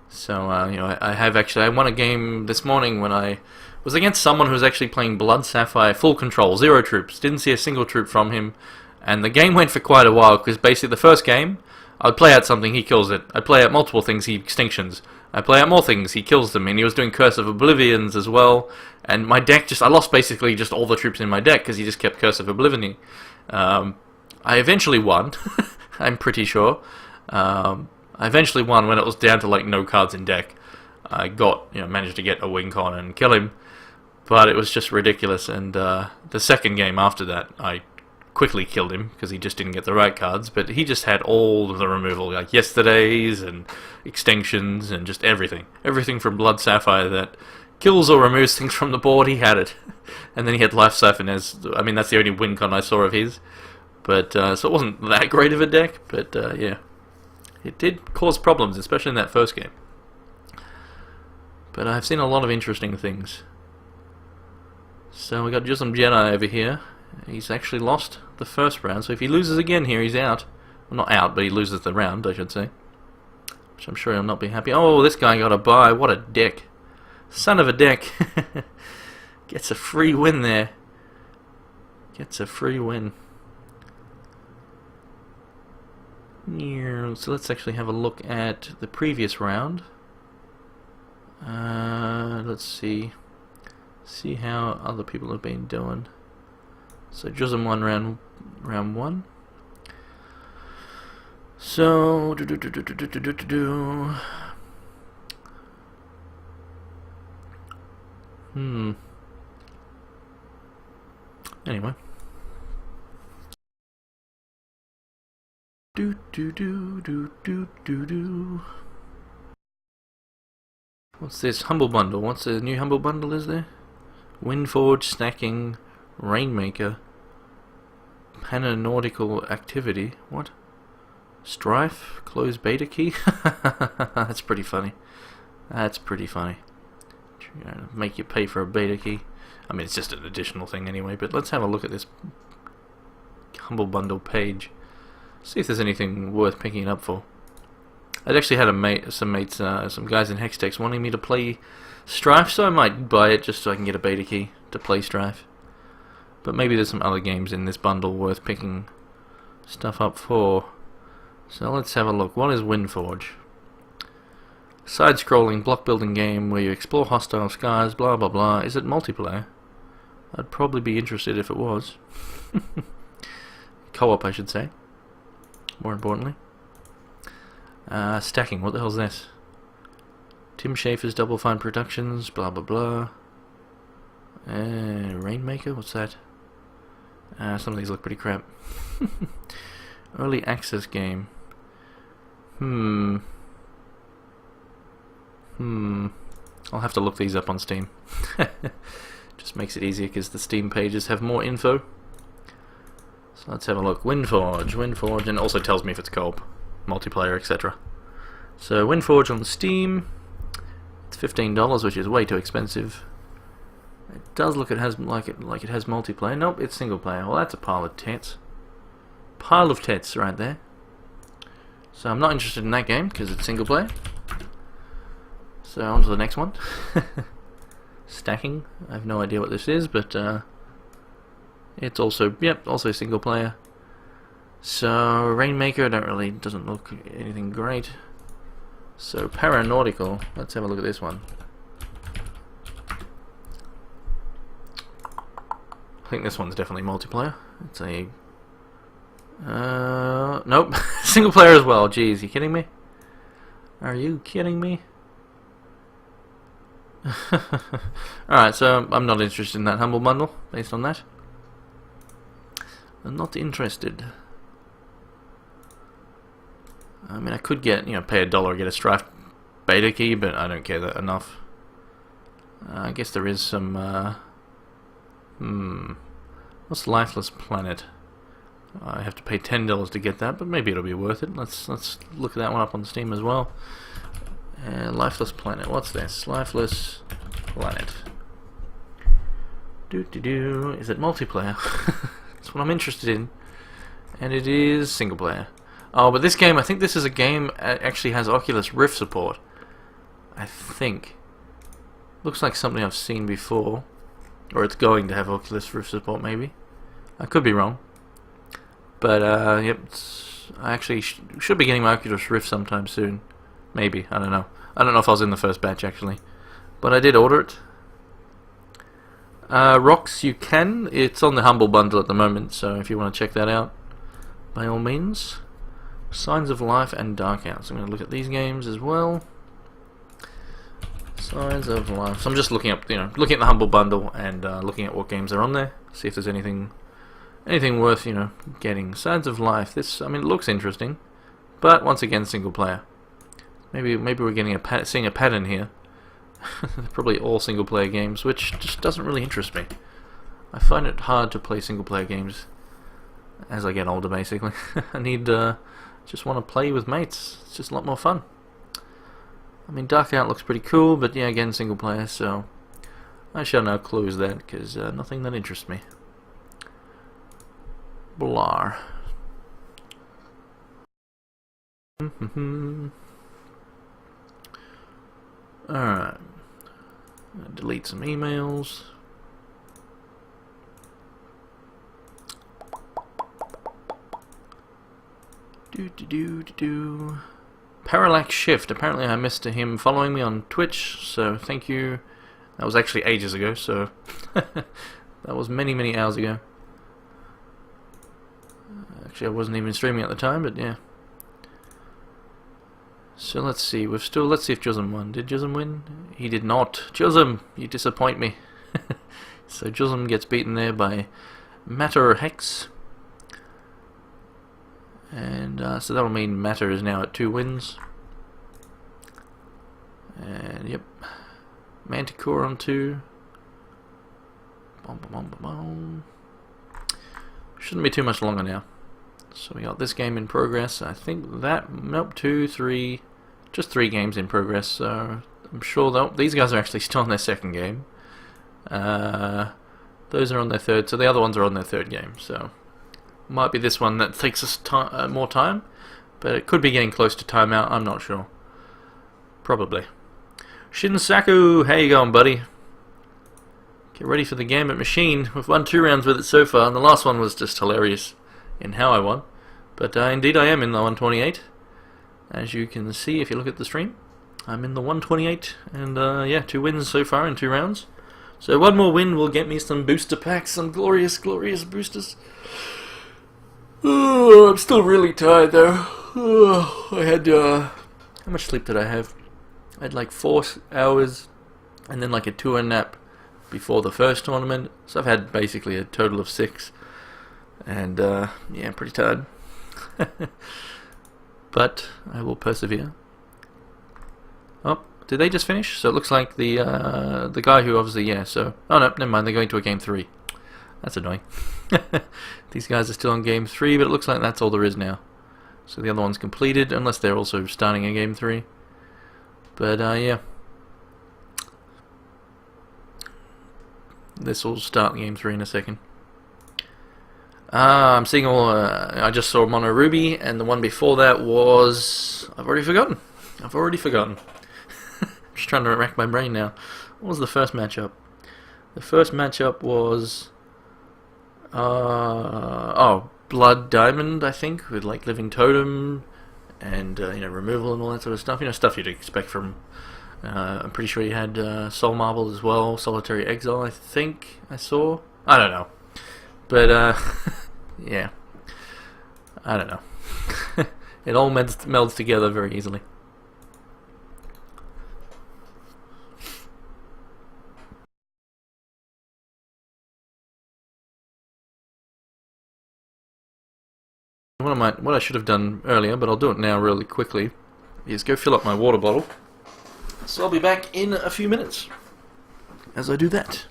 So, you know, I won a game this morning when I was against someone who was actually playing Blood Sapphire full control, 0 troops. Didn't see a single troop from him. And the game went for quite a while, because basically the first game, I'd play out something, he kills it. I'd play out multiple things, he extinctions. I'd play out more things, he kills them. And he was doing Curse of Oblivions as well. And my deck I lost basically just all the troops in my deck, because he just kept Curse of Oblivioning. I eventually won, I'm pretty sure. I eventually won when it was down to like no cards in deck. I managed to get a win con and kill him, but it was just ridiculous. And the second game after that, I quickly killed him because he just didn't get the right cards. But he just had all of the removal, like Yesterdays and Extinctions and just everything from Blood Sapphire that kills or removes things from the board. He had it, and then he had Life Siphon as that's the only win con I saw of his. But so it wasn't that great of a deck, but yeah. It did cause problems, especially in that first game. But I've seen a lot of interesting things. So we got Jusum Jedi over here. He's actually lost the first round, so if he loses again here, he's out. Well, not out, but he loses the round, I should say. Which I'm sure he'll not be happy. Oh, this guy got a bye. What a dick. Son of a dick. Gets a free win there. Gets a free win. So let's actually have a look at the previous round. Let's see how other people have been doing. So Jusum won round 1. So anyway. What's this? Humble Bundle. What's the new Humble Bundle is there? Windforge, Stacking, Rainmaker, Pananautical Activity. What? Strife? Close beta key? That's pretty funny. That's pretty funny. Make you pay for a beta key. I mean, it's just an additional thing anyway, but let's have a look at this Humble Bundle page. See if there's anything worth picking it up for. I'd actually had some guys in HEX wanting me to play Strife, so I might buy it just so I can get a beta key to play Strife. But maybe there's some other games in this bundle worth picking stuff up for. So let's have a look. What is Windforge? Side-scrolling block-building game where you explore hostile skies, blah blah blah. Is it multiplayer? I'd probably be interested if it was. Co-op, I should say. More importantly. Stacking, what the hell's this? Tim Schafer's Double Fine Productions, blah blah blah. Rainmaker, what's that? Some of these look pretty crap. Early access game. I'll have to look these up on Steam. Just makes it easier because the Steam pages have more info. So let's have a look. Windforge, and it also tells me if it's co-op, multiplayer, etc. So Windforge on Steam, it's $15, which is way too expensive. It does look it has like it has multiplayer. Nope, it's single player. Well, that's a pile of tits. Pile of tits right there. So I'm not interested in that game because it's single player. So on to the next one. Stacking. I have no idea what this is, but it's also also single player. So Rainmaker doesn't look anything great. So Paranautical. Let's have a look at this one. I think this one's definitely multiplayer. It's a nope, single player as well. Jeez, you kidding me? Are you kidding me? Alright, so I'm not interested in that Humble Bundle based on that. I'm not interested. I mean, I could get, pay $1, get a Strife beta key, but I don't care that enough. I guess there is some, What's Lifeless Planet? I have to pay $10 to get that, but maybe it'll be worth it. Let's look that one up on Steam as well. Lifeless Planet. What's this? Lifeless Planet. Is it multiplayer? That's what I'm interested in. And it is single player. Oh, but this game, I think this is a game actually has Oculus Rift support. I think. Looks like something I've seen before. Or it's going to have Oculus Rift support, maybe. I could be wrong. But, yep. I actually should be getting my Oculus Rift sometime soon. Maybe. I don't know. I don't know if I was in the first batch, actually. But I did order it. Rocks, you can. It's on the Humble Bundle at the moment, so if you want to check that out, by all means. Signs of Life and Dark Out. So I'm going to look at these games as well. Signs of Life. So I'm just looking up, looking at the Humble Bundle and looking at what games are on there. See if there's anything worth, getting. Signs of Life. This, I mean, it looks interesting, but once again, single player. Maybe we're getting seeing a pattern here. Probably all single player games, which just doesn't really interest me. I find it hard to play single player games as I get older, basically. I need just want to play with mates. It's just a lot more fun. I mean, Dark Out looks pretty cool, but yeah, again, single player, so I shall now close that, because nothing that interests me. Blar. Alright. Delete some emails. Parallax Shift. Apparently I missed him following me on Twitch, so thank you. That was actually ages ago, so that was many hours ago. Actually, I wasn't even streaming at the time, but yeah. So let's see. Let's see if Jusm won. Did Jusm win? He did not. Jusm, you disappoint me. So Jusm gets beaten there by Matter HEX. And so that'll mean Matter is now at 2 wins. And yep. Manticore on 2. Shouldn't be too much longer now. So we got this game in progress. I think that, nope, 2, 3, just 3 games in progress. So I'm sure these guys are actually still on their second game. Those are on their third, so the other ones are on their third game. So might be this one that takes us more time, but it could be getting close to timeout. I'm not sure. Probably. Shinsaku, how you going, buddy? Get ready for the Gambit machine. We've won 2 rounds with it so far, and the last one was just hilarious in how I won. But indeed I am in the 128. As you can see if you look at the stream, I'm in the 128, and yeah, 2 wins so far in 2 rounds. So one more win will get me some booster packs, some glorious boosters. Oh, I'm still really tired though. Oh, I had, how much sleep did I have? I had like 4 hours, and then like a 2-hour nap before the first tournament. So I've had basically a total of 6. And yeah, I'm pretty tired. But I will persevere. Oh, did they just finish? So it looks like the guy who obviously, yeah, so, oh no, never mind, they're going to a game 3. That's annoying. These guys are still on game 3, but it looks like that's all there is now. So the other one's completed, unless they're also starting a game 3. But yeah. This will start game 3 in a second. I'm seeing all, I just saw Mono Ruby, and the one before that was, I've already forgotten. Just trying to rack my brain now. What was the first matchup? The first matchup was, oh, Blood Diamond, I think, with like Living Totem, and, removal and all that sort of stuff. Stuff you'd expect from, I'm pretty sure you had Soul Marble as well, Solitary Exile, I think I saw. I don't know. But, yeah. I don't know. It all melds together very easily. What I should have done earlier, but I'll do it now really quickly, is go fill up my water bottle. So I'll be back in a few minutes as I do that.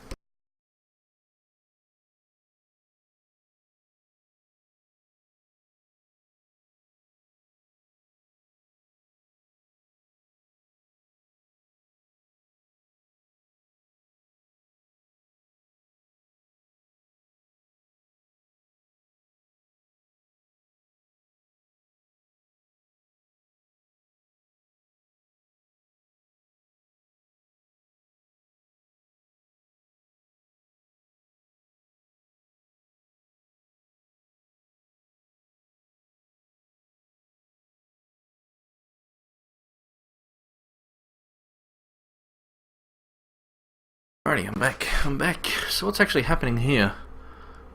Alrighty, I'm back. I'm back. So what's actually happening here?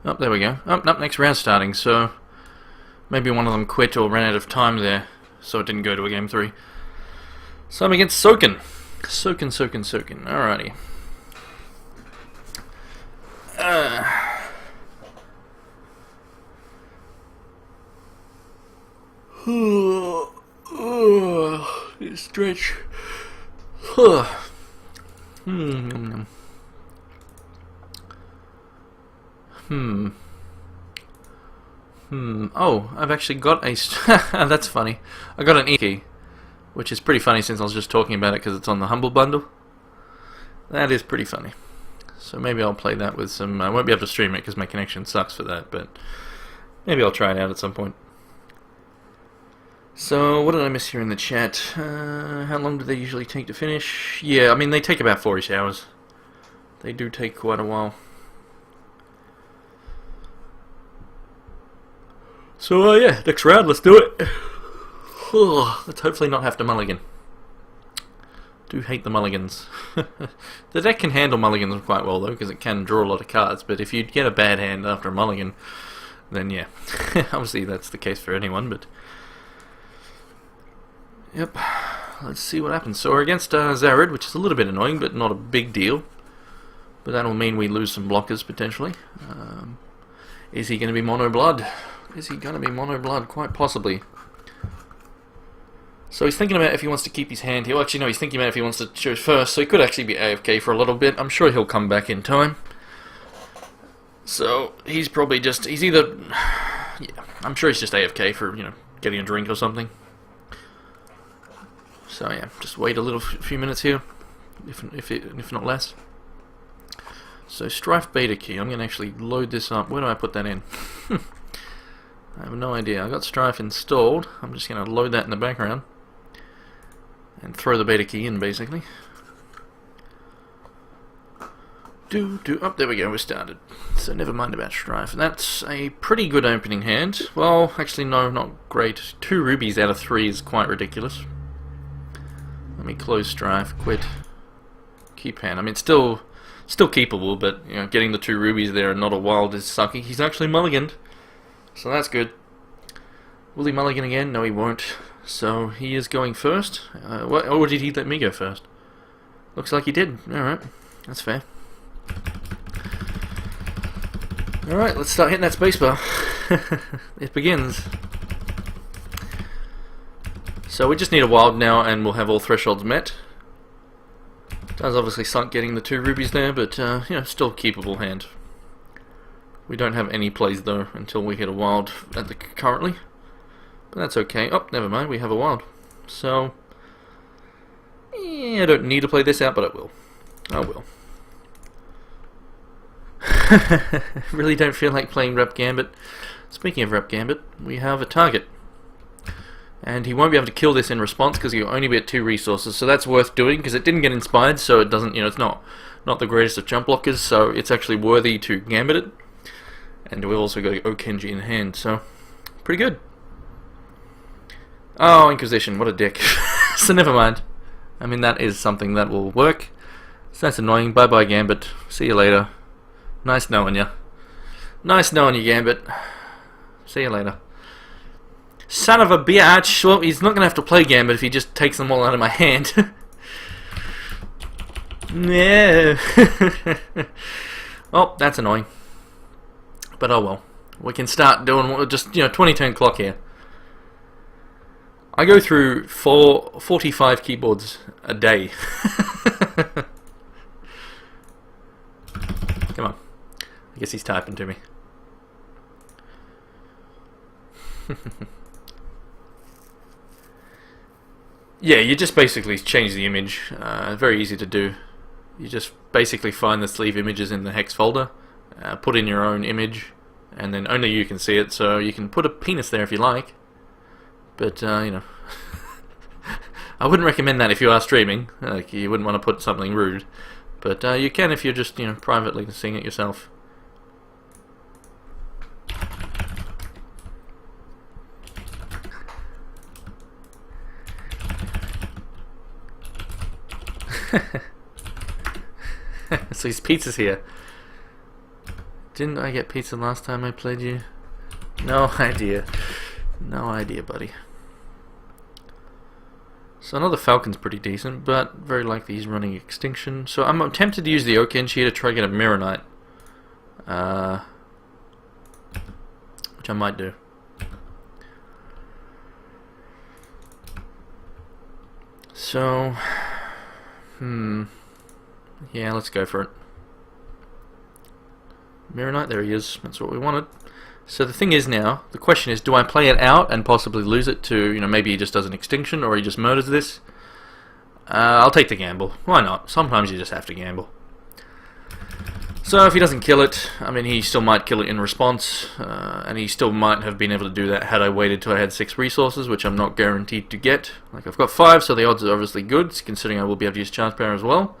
Oh, there we go. Oh, nope, next round starting, so maybe one of them quit or ran out of time there, so it didn't go to a game 3. So I'm against Soken. Soken. Alrighty. Stretch. Oh, I've actually got a... That's funny. I got an E key, which is pretty funny since I was just talking about it because it's on the Humble Bundle. That is pretty funny. So maybe I'll play that with some... I won't be able to stream it because my connection sucks for that, but maybe I'll try it out at some point. So, what did I miss here in the chat? How long do they usually take to finish? Yeah, I mean, they take about 4-ish hours. They do take quite a while. So, yeah, next round, let's do it. Let's hopefully not have to mulligan. Do hate the mulligans. The deck can handle mulligans quite well, though, because it can draw a lot of cards, but if you get a bad hand after a mulligan, then yeah. Obviously, that's the case for anyone, but... Yep, let's see what happens. So we're against Zared, which is a little bit annoying, but not a big deal. But that'll mean we lose some blockers, potentially. Is he going to be mono blood? Is he going to be mono blood? Quite possibly. So he's thinking about if he wants to keep his hand here. Well, actually, no, he's thinking about if he wants to choose first, so he could actually be AFK for a little bit. I'm sure he'll come back in time. So he's probably just... He's either... Yeah, I'm sure he's just AFK for, you know, getting a drink or something. So yeah, just wait a little few minutes here, if not less. So Strife Beta Key, I'm going to actually load this up. Where do I put that in? I have no idea. I got Strife installed. I'm just going to load that in the background and throw the Beta Key in, basically. Oh, there we go, we're started. So never mind about Strife. That's a pretty good opening hand. Well, actually no, not great. 2 rubies out of 3 is quite ridiculous. Let me close Strife, quit, keep hand. I mean, still keepable, but you know, getting the 2 rubies there and not a wild is sucky. He's actually mulliganed, so that's good. Will he mulligan again? No, he won't. So he is going first. Or did he let me go first? Looks like he did. All right, that's fair. All right, let's start hitting that spacebar. It begins. So we just need a wild now and we'll have all thresholds met. Does obviously suck getting the 2 rubies there, but you know, still keepable hand. We don't have any plays though until we hit a wild currently. But that's okay. Oh, never mind, we have a wild. So yeah, I don't need to play this out, but I will. I will. Really don't feel like playing Rep Gambit. Speaking of Rep Gambit, we have a target. And he won't be able to kill this in response because he'll only be at 2 resources, so that's worth doing because it didn't get inspired, so it doesn't, you know, it's not the greatest of jump blockers, so it's actually worthy to Gambit it. And we've also got Okenji in hand, so pretty good. Oh, Inquisition, what a dick. So never mind. I mean, that is something that will work. So that's annoying. Bye bye, Gambit. See you later. Nice knowing you. Nice knowing you, Gambit. See you later. Son of a bitch! Well, he's not going to have to play Gambit if he just takes them all out of my hand. Yeah. Oh, that's annoying. But oh well. We can start doing just, you know, 20 turn clock here. I go through 45 keyboards a day. Come on. I guess he's typing to me. Yeah, you just basically change the image. Very easy to do. You just basically find the sleeve images in the HEX folder, put in your own image, and then only you can see it, so you can put a penis there if you like. But, you know, I wouldn't recommend that if you are streaming. Like, you wouldn't want to put something rude. But you can if you're just, you know, privately seeing it yourself. So his pizza's here. Didn't I get pizza last time I played you? No idea. No idea, buddy. So another Falcon's pretty decent, but very likely he's running Extinction. So I'm tempted to use the Oak Hinge here to try to get a Mirror Knight. Which I might do. So, yeah, let's go for it. Mirror Knight, there he is. That's what we wanted. So the thing is now, the question is, do I play it out and possibly lose it to, you know, maybe he just does an Extinction or he just murders this? I'll take the gamble. Why not? Sometimes you just have to gamble. So if he doesn't kill it, I mean, he still might kill it in response, and he still might have been able to do that had I waited till I had 6 resources, which I'm not guaranteed to get. Like, I've got 5, so the odds are obviously good, considering I will be able to use Charge Power as well.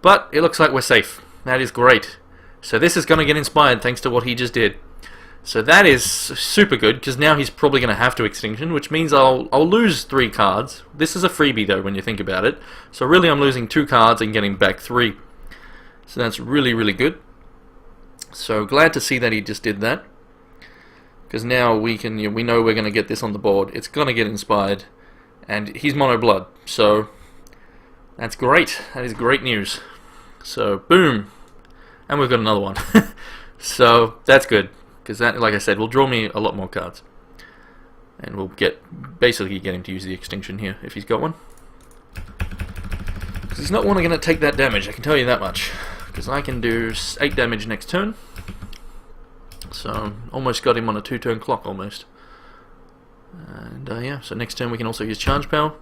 But it looks like we're safe. That is great. So this is going to get inspired thanks to what he just did. So that is super good, because now he's probably going to have to Extinction, which means I'll lose 3 cards. This is a freebie, though, when you think about it. So really I'm losing 2 cards and getting back 3. So that's really, really good. So glad to see that he just did that, because now we can, we know we're going to get this on the board. It's going to get inspired, and he's mono blood, so that's great. That is great news. So boom, and we've got another one. So that's good, because that, like I said, will draw me a lot more cards, and we'll basically get him to use the Extinction here if he's got one. Because he's not going to take that damage, I can tell you that much. Because I can do 8 damage next turn. So, almost got him on a 2-turn clock, almost. And, yeah, so next turn we can also use Charge Power.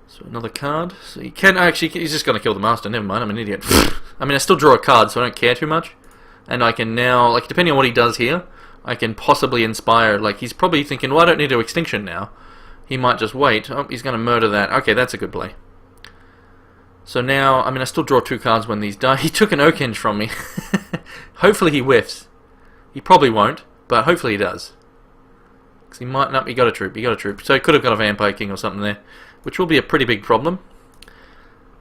So, another card. So, he can actually, he's just going to kill the Master, never mind, I'm an idiot. I mean, I still draw a card, so I don't care too much. And I can now, like, depending on what he does here, I can possibly inspire, like, he's probably thinking, well, I don't need to Extinction now. He might just wait. Oh, he's going to murder that. Okay, that's a good play. So now, I mean, I still draw 2 cards when these die. He took an Oak Hinge from me. Hopefully he whiffs. He probably won't, but hopefully he does. Because he might not. He got a troop. He got a troop. So he could have got a Vampire King or something there, which will be a pretty big problem.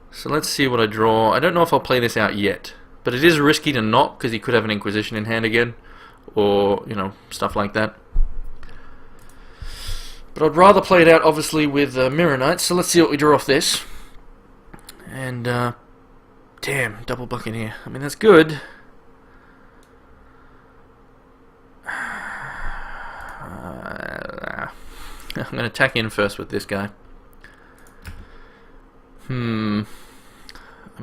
So let's see what I draw. I don't know if I'll play this out yet, but it is risky to not, because he could have an Inquisition in hand again, or, you know, stuff like that. But I'd rather play it out, obviously, with Mirror Knight. So let's see what we draw off this. And, damn, double Buccaneer. I mean, that's good. I'm going to attack in first with this guy. I mean,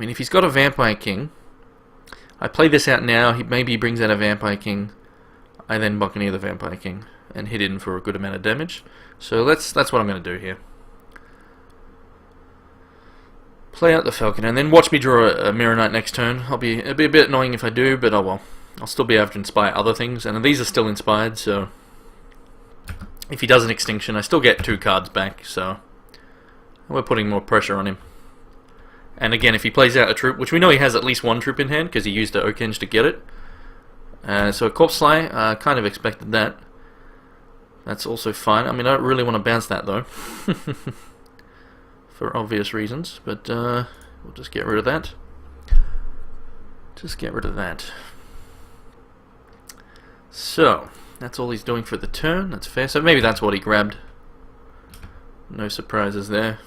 if he's got a Vampire King, I play this out now, maybe he brings out a Vampire King, I then Buccaneer the Vampire King, and hit in for a good amount of damage. So that's what I'm going to do here. Play out the Falcon, and then watch me draw a Mirror Knight next turn. It'll be a bit annoying if I do, but oh well. I'll still be able to inspire other things, and these are still inspired, so if he does an Extinction, I still get 2 cards back, so we're putting more pressure on him. And again, if he plays out a troop, which we know he has at least 1 troop in hand, because he used the Oak Hinge to get it. So a Corpse Slay, kind of expected that. That's also fine. I mean, I don't really want to bounce that, though. For obvious reasons, but we'll just get rid of that. Just get rid of that. So, that's all he's doing for the turn, that's fair. So maybe that's what he grabbed. No surprises there.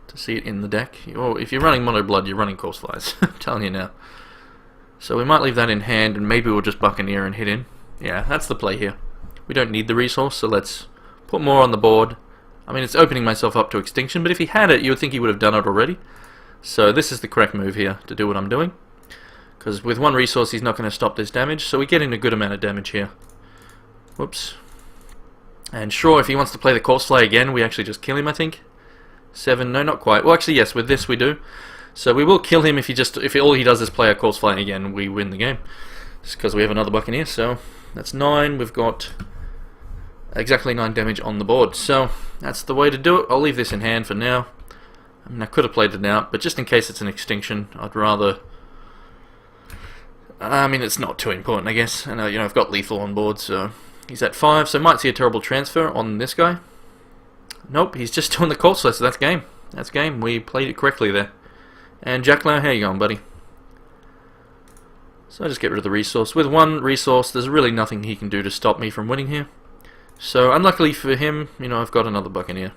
To see it in the deck. Or if you're running Mono Blood, you're running Corpse Flies. I'm telling you now. So we might leave that in hand, and maybe we'll just Buccaneer and hit in. Yeah, that's the play here. We don't need the resource, so let's put more on the board. I mean, it's opening myself up to Extinction, but if he had it, you would think he would have done it already. So this is the correct move here to do what I'm doing. Because with 1 resource, he's not going to stop this damage, so we get in a good amount of damage here. Whoops. And sure, if he wants to play the Corpse Slay again, we actually just kill him, I think. 7, no, not quite. Well, actually, yes, with this we do. So we will kill him if all he does is play a Corpse Slay again, we win the game. Just because we have another Buccaneer, so that's 9. We've got exactly 9 damage on the board. So that's the way to do it. I'll leave this in hand for now. I mean, I could have played it out, but just in case it's an Extinction, I'd rather... I mean, it's not too important, I guess. And you know, I've got lethal on board, so he's at 5. So might see a terrible transfer on this guy. Nope, he's just doing the Corpse Slay, so that's game. That's game. We played it correctly there. And Jacklow, how you going, buddy? So I just get rid of the resource. With one resource, there's really nothing he can do to stop me from winning here. So unluckily for him, you know, I've got another Buccaneer.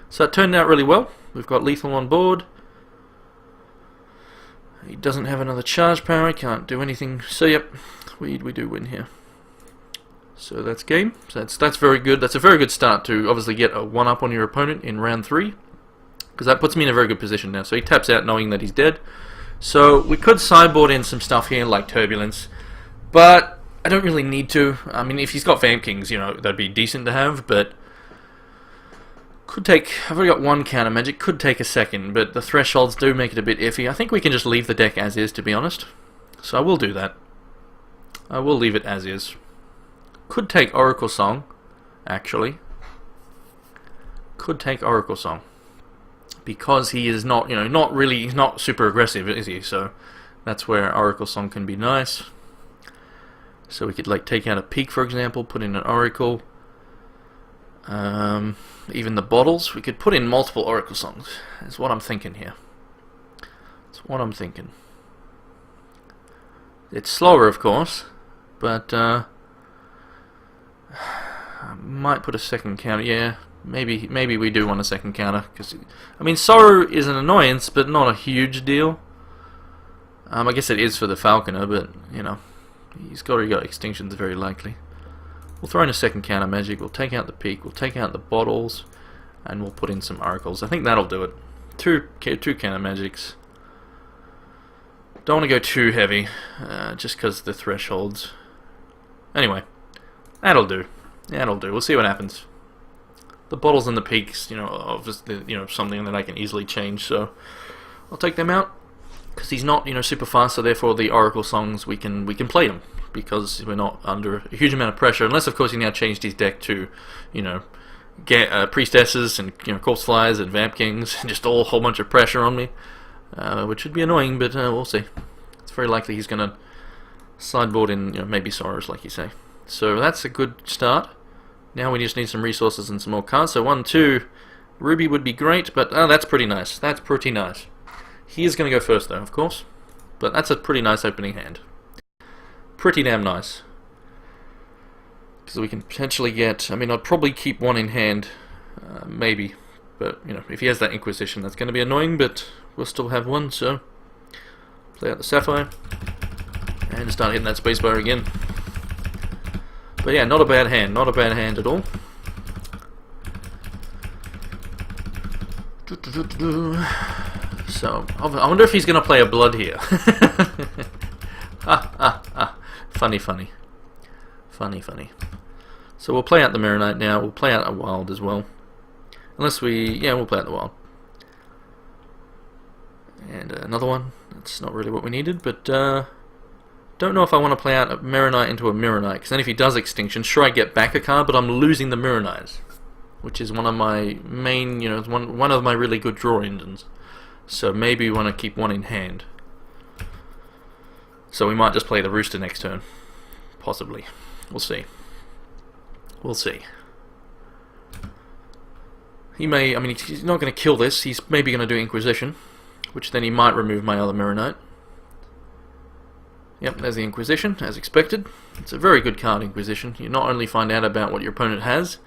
So it turned out really well. We've got lethal on board. He doesn't have another charge power, he can't do anything. So yep, we do win here. So that's game. So that's very good. That's a very good start to obviously get a 1-up on your opponent in round 3. Because that puts me in a very good position now. So he taps out knowing that he's dead. So we could sideboard in some stuff here like Turbulence. But I don't really need to. I mean, if he's got Vamp Kings, you know, that'd be decent to have, but could take, I've already got one counter magic, could take a second, but the thresholds do make it a bit iffy. I think we can just leave the deck as is, to be honest. So I will do that. I will leave it as is. Could take Oracle Song, actually. Could take Oracle Song. Because he is not, you know, not really, he's not super aggressive, is he? So that's where Oracle Song can be nice. So we could like take out a Peak, for example, put in an Oracle. Even the bottles, we could put in multiple Oracle Songs. That's what I'm thinking here. That's what I'm thinking. It's slower, of course, but I might put a second counter. Yeah, maybe we do want a second counter, because I mean, Sorrow is an annoyance, but not a huge deal. I guess it is for the Falconer, but you know, he's already got extinctions, very likely. We'll throw in a second counter magic, we'll take out the Peak, we'll take out the bottles, and we'll put in some Oracles. I think that'll do it. Two counter magics. Don't want to go too heavy, just because the thresholds. Anyway, that'll do. That'll do. We'll see what happens. The bottles and the Peaks, you know, obviously, you know, something that I can easily change, so I'll take them out. Because he's not, you know, super fast, so therefore the Oracle Songs, we can play them. Because we're not under a huge amount of pressure, unless of course he now changed his deck to, you know, get Priestesses and, you know, Corpse Flyers and Vamp Kings, and just a whole bunch of pressure on me, which would be annoying, but we'll see. It's very likely he's going to sideboard in, you know, maybe Sorrows, like you say. So that's a good start. Now we just need some resources and some more cards. So 1, 2, Ruby would be great, but that's pretty nice. That's pretty nice. He is going to go first, though, of course, but that's a pretty nice opening hand. Pretty damn nice. Because we can potentially get, I mean, I'd probably keep one in hand, maybe. But, you know, if he has that Inquisition, that's going to be annoying, but we'll still have one, so play out the Sapphire, and start hitting that spacebar again. But yeah, not a bad hand at all. So, I wonder if he's going to play a Blood here. Funny. So we'll play out the Mirror Knight now. We'll play out a Wild as well. Unless we'll play out the Wild. And another one. That's not really what we needed, but don't know if I want to play out a Mirror Knight into a Mirror Knight, because then if he does Extinction, sure, I get back a card, but I'm losing the Mirror Knights, which is one of my main, you know, one of my really good draw engines. So maybe we want to keep one in hand. So we might just play the Rooster next turn. Possibly. We'll see. We'll see. He may, I mean, he's not going to kill this. He's maybe going to do Inquisition, which then he might remove my other Mirror Knight. Yep, there's the Inquisition, as expected. It's a very good card, Inquisition. You not only find out about what your opponent has,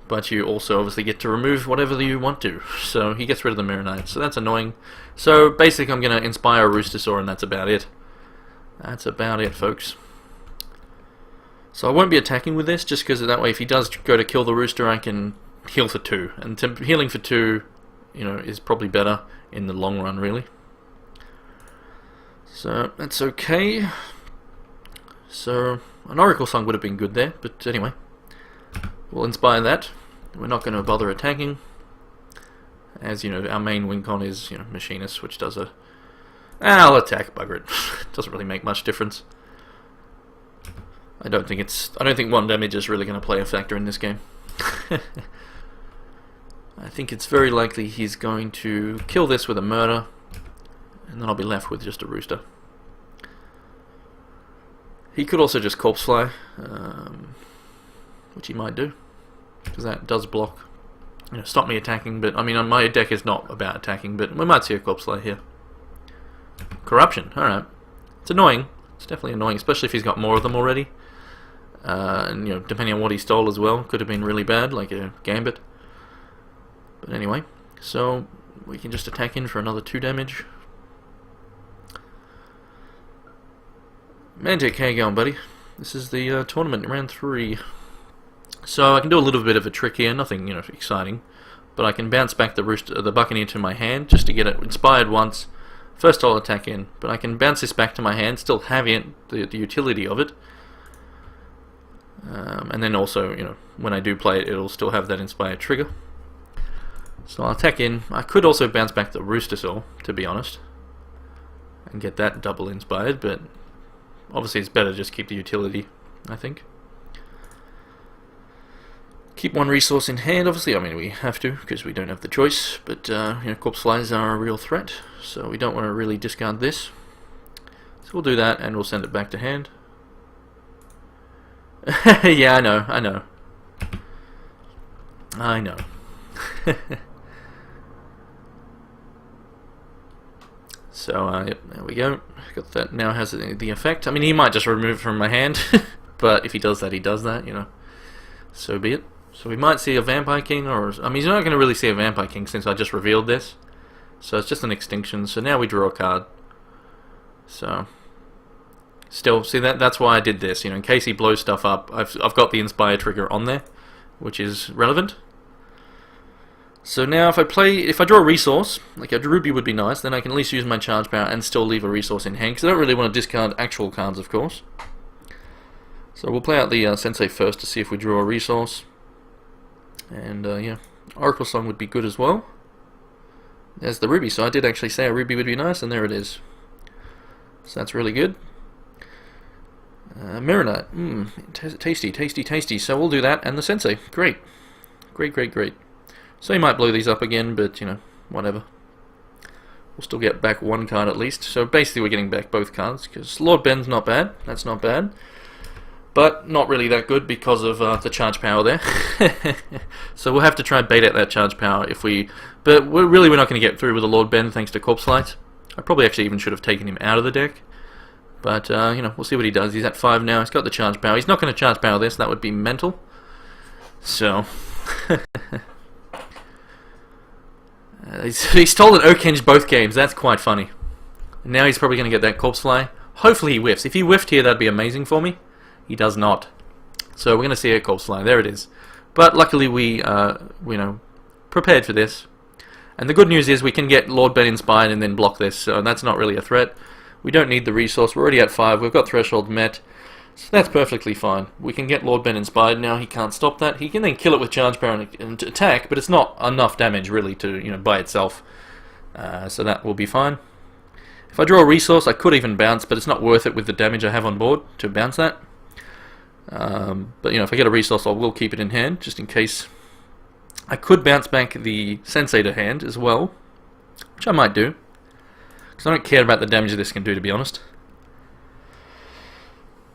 but you also obviously get to remove whatever you want to. So he gets rid of the Mirror Knight, so that's annoying. So basically I'm going to inspire a Rooster and that's about it. That's about it, folks. So I won't be attacking with this, just because that way if he does go to kill the Rooster, I can heal for 2. And healing for 2, you know, is probably better in the long run, really. So that's okay. So an Oracle Song would have been good there, but anyway, we'll inspire that. We're not going to bother attacking, as you know, our main win con is, you know, Machinist, which does a. I'll attack, bugger it. Doesn't really make much difference. I don't think 1 damage is really going to play a factor in this game. I think it's very likely he's going to kill this with a Murder, and then I'll be left with just a Rooster. He could also just Corpse Fly, which he might do, because that does block, you know, stop me attacking. But I mean, my deck is not about attacking, but we might see a Corpse Fly here. corruption. Alright. It's annoying. It's definitely annoying, especially if he's got more of them already. And, you know, depending on what he stole as well, could have been really bad, like a Gambit. But anyway, so we can just attack in for another 2 damage. Magic, how you going, buddy? This is the tournament, round 3. So I can do a little bit of a trick here, nothing, you know, exciting. But I can bounce back the Buccaneer to my hand just to get it inspired once. First I'll attack in, but I can bounce this back to my hand, still having the utility of it. And then also, you know, when I do play it, it'll still have that inspired trigger. So I'll attack in. I could also bounce back the Rooster Saw, to be honest, and get that double inspired, but obviously it's better to just keep the utility, I think. Keep 1 resource in hand, obviously. I mean, we have to, because we don't have the choice, but, you know, Corpse Flies are a real threat, so we don't want to really discard this. So we'll do that, and we'll send it back to hand. Yeah, I know. So, yep, there we go. Got that. Now has the effect. I mean, he might just remove it from my hand, but if he does that, you know. So be it. So we might see a Vampire King, or... I mean, he's not going to really see a Vampire King since I just revealed this. So it's just an extinction. So now we draw a card. So... Still, see, that's why I did this, you know, in case he blows stuff up, I've got the Inspire trigger on there, which is relevant. So now if I draw a resource, like a Ruby would be nice, then I can at least use my charge power and still leave a resource in hand, because I don't really want to discard actual cards, of course. So we'll play out the Sensei first to see if we draw a resource. And, yeah, Oracle Song would be good as well. There's the Ruby, so I did actually say a Ruby would be nice, and there it is. So that's really good. Marinite, tasty. So we'll do that, and the Sensei. Great. So he might blow these up again, but, you know, whatever. We'll still get back 1 card at least. So basically we're getting back both cards, because Lord Ben's not bad. That's not bad. But not really that good because of the charge power there. So we'll have to try and bait out that charge power if we... But we're not going to get through with the Lord Ben thanks to Corpse Flight. I probably actually even should have taken him out of the deck. But, you know, we'll see what he does. He's at 5 now. He's got the charge power. He's not going to charge power this. That would be mental. So... he stole an Oakhenge both games. That's quite funny. Now he's probably going to get that Corpse Fly. Hopefully he whiffs. If he whiffed here, that'd be amazing for me. He does not. So we're going to see a Corpse Fly. There it is. But luckily we, you know, prepared for this. And the good news is we can get Lord Ben inspired and then block this. So that's not really a threat. We don't need the resource. We're already at 5. We've got threshold met. So that's perfectly fine. We can get Lord Ben inspired now. He can't stop that. He can then kill it with charge power and attack, but it's not enough damage really to, you know, by itself. So that will be fine. If I draw a resource, I could even bounce, but it's not worth it with the damage I have on board to bounce that. But you know, if I get a resource, I will keep it in hand just in case. I could bounce back the Sensei to hand as well, which I might do. I don't care about the damage this can do, to be honest.